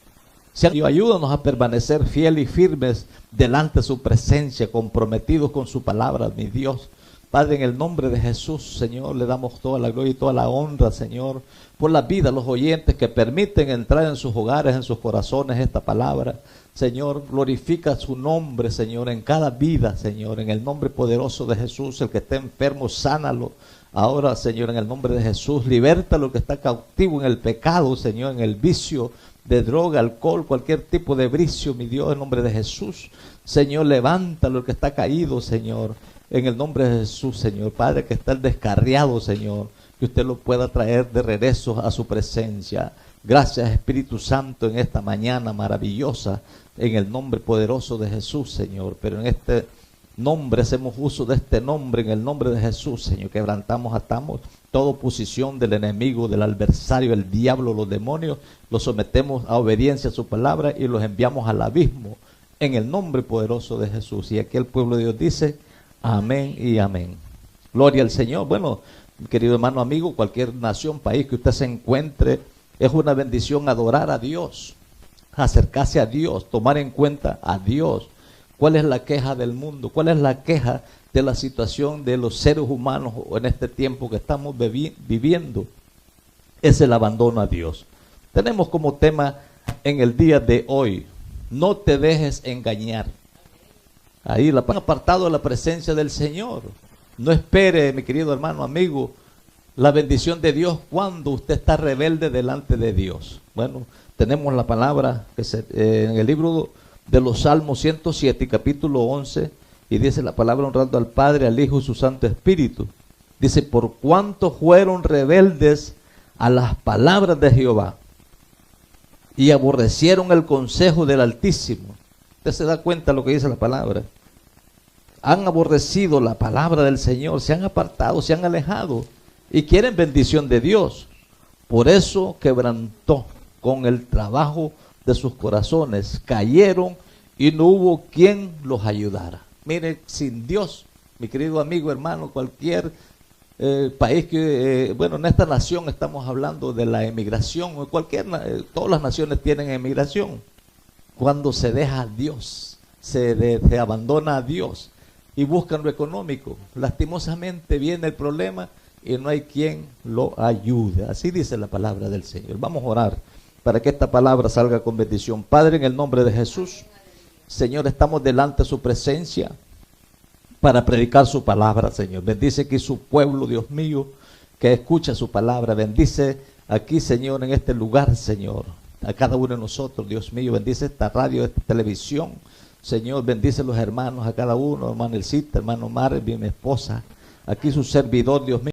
Señor, ayúdanos a permanecer fieles y firmes delante de su presencia, comprometidos con su palabra, mi Dios. Padre, en el nombre de Jesús, Señor, le damos toda la gloria y toda la honra, Señor, por la vida de los oyentes que permiten entrar en sus hogares, en sus corazones esta palabra. Señor, glorifica su nombre, Señor, en cada vida, Señor, en el nombre poderoso de Jesús. El que esté enfermo, sánalo. Ahora, Señor, en el nombre de Jesús, liberta lo que está cautivo en el pecado, Señor, en el vicio de droga, alcohol, cualquier tipo de vicio, mi Dios, en nombre de Jesús. Señor, levanta lo que está caído, Señor, en el nombre de Jesús, Señor. Padre, que está el descarriado, Señor, que usted lo pueda traer de regreso a su presencia. Gracias, Espíritu Santo, en esta mañana maravillosa, en el nombre poderoso de Jesús, Señor. Pero en este nombre, hacemos uso de este nombre, en el nombre de Jesús, Señor. Quebrantamos, atamos toda oposición del enemigo, del adversario, el diablo, los demonios. Los sometemos a obediencia a su palabra y los enviamos al abismo, en el nombre poderoso de Jesús. Y aquí el pueblo de Dios dice: amén y amén. Gloria al Señor. Bueno, querido hermano, amigo, cualquier nación, país que usted se encuentre, es una bendición adorar a Dios, acercarse a Dios, tomar en cuenta a Dios. ¿Cuál es la queja del mundo? ¿Cuál es la queja de la situación de los seres humanos en este tiempo que estamos viviendo? Es el abandono a Dios. Tenemos como tema en el día de hoy: no te dejes engañar. Ahí la han apartado de la presencia del Señor. No espere, mi querido hermano, amigo, la bendición de Dios cuando usted está rebelde delante de Dios. Bueno, tenemos la palabra que en el libro de los Salmos 107, capítulo 11, y dice la palabra honrando al Padre, al Hijo y su Santo Espíritu. Dice: por cuanto fueron rebeldes a las palabras de Jehová y aborrecieron el consejo del Altísimo. Usted se da cuenta de lo que dice la palabra. Han aborrecido la palabra del Señor, se han apartado, se han alejado y quieren bendición de Dios. Por eso quebrantó con el trabajo de sus corazones, cayeron y no hubo quien los ayudara. Mire, sin Dios, mi querido amigo, hermano, cualquier país que, bueno, en esta nación estamos hablando de la emigración, todas las naciones tienen emigración. Cuando se deja a Dios, se abandona a Dios y buscan lo económico, lastimosamente viene el problema y no hay quien lo ayude. Así dice la palabra del Señor. Vamos a orar para que esta palabra salga con bendición. Padre, en el nombre de Jesús, Señor, estamos delante de su presencia para predicar su palabra, Señor. Bendice aquí su pueblo, Dios mío, que escucha su palabra. Bendice aquí, Señor, en este lugar, Señor, a cada uno de nosotros, Dios mío. Bendice esta radio, esta televisión, Señor. Bendice los hermanos, a cada uno, hermano Elcita, hermano Marvin, mi esposa, aquí su servidor, Dios mío.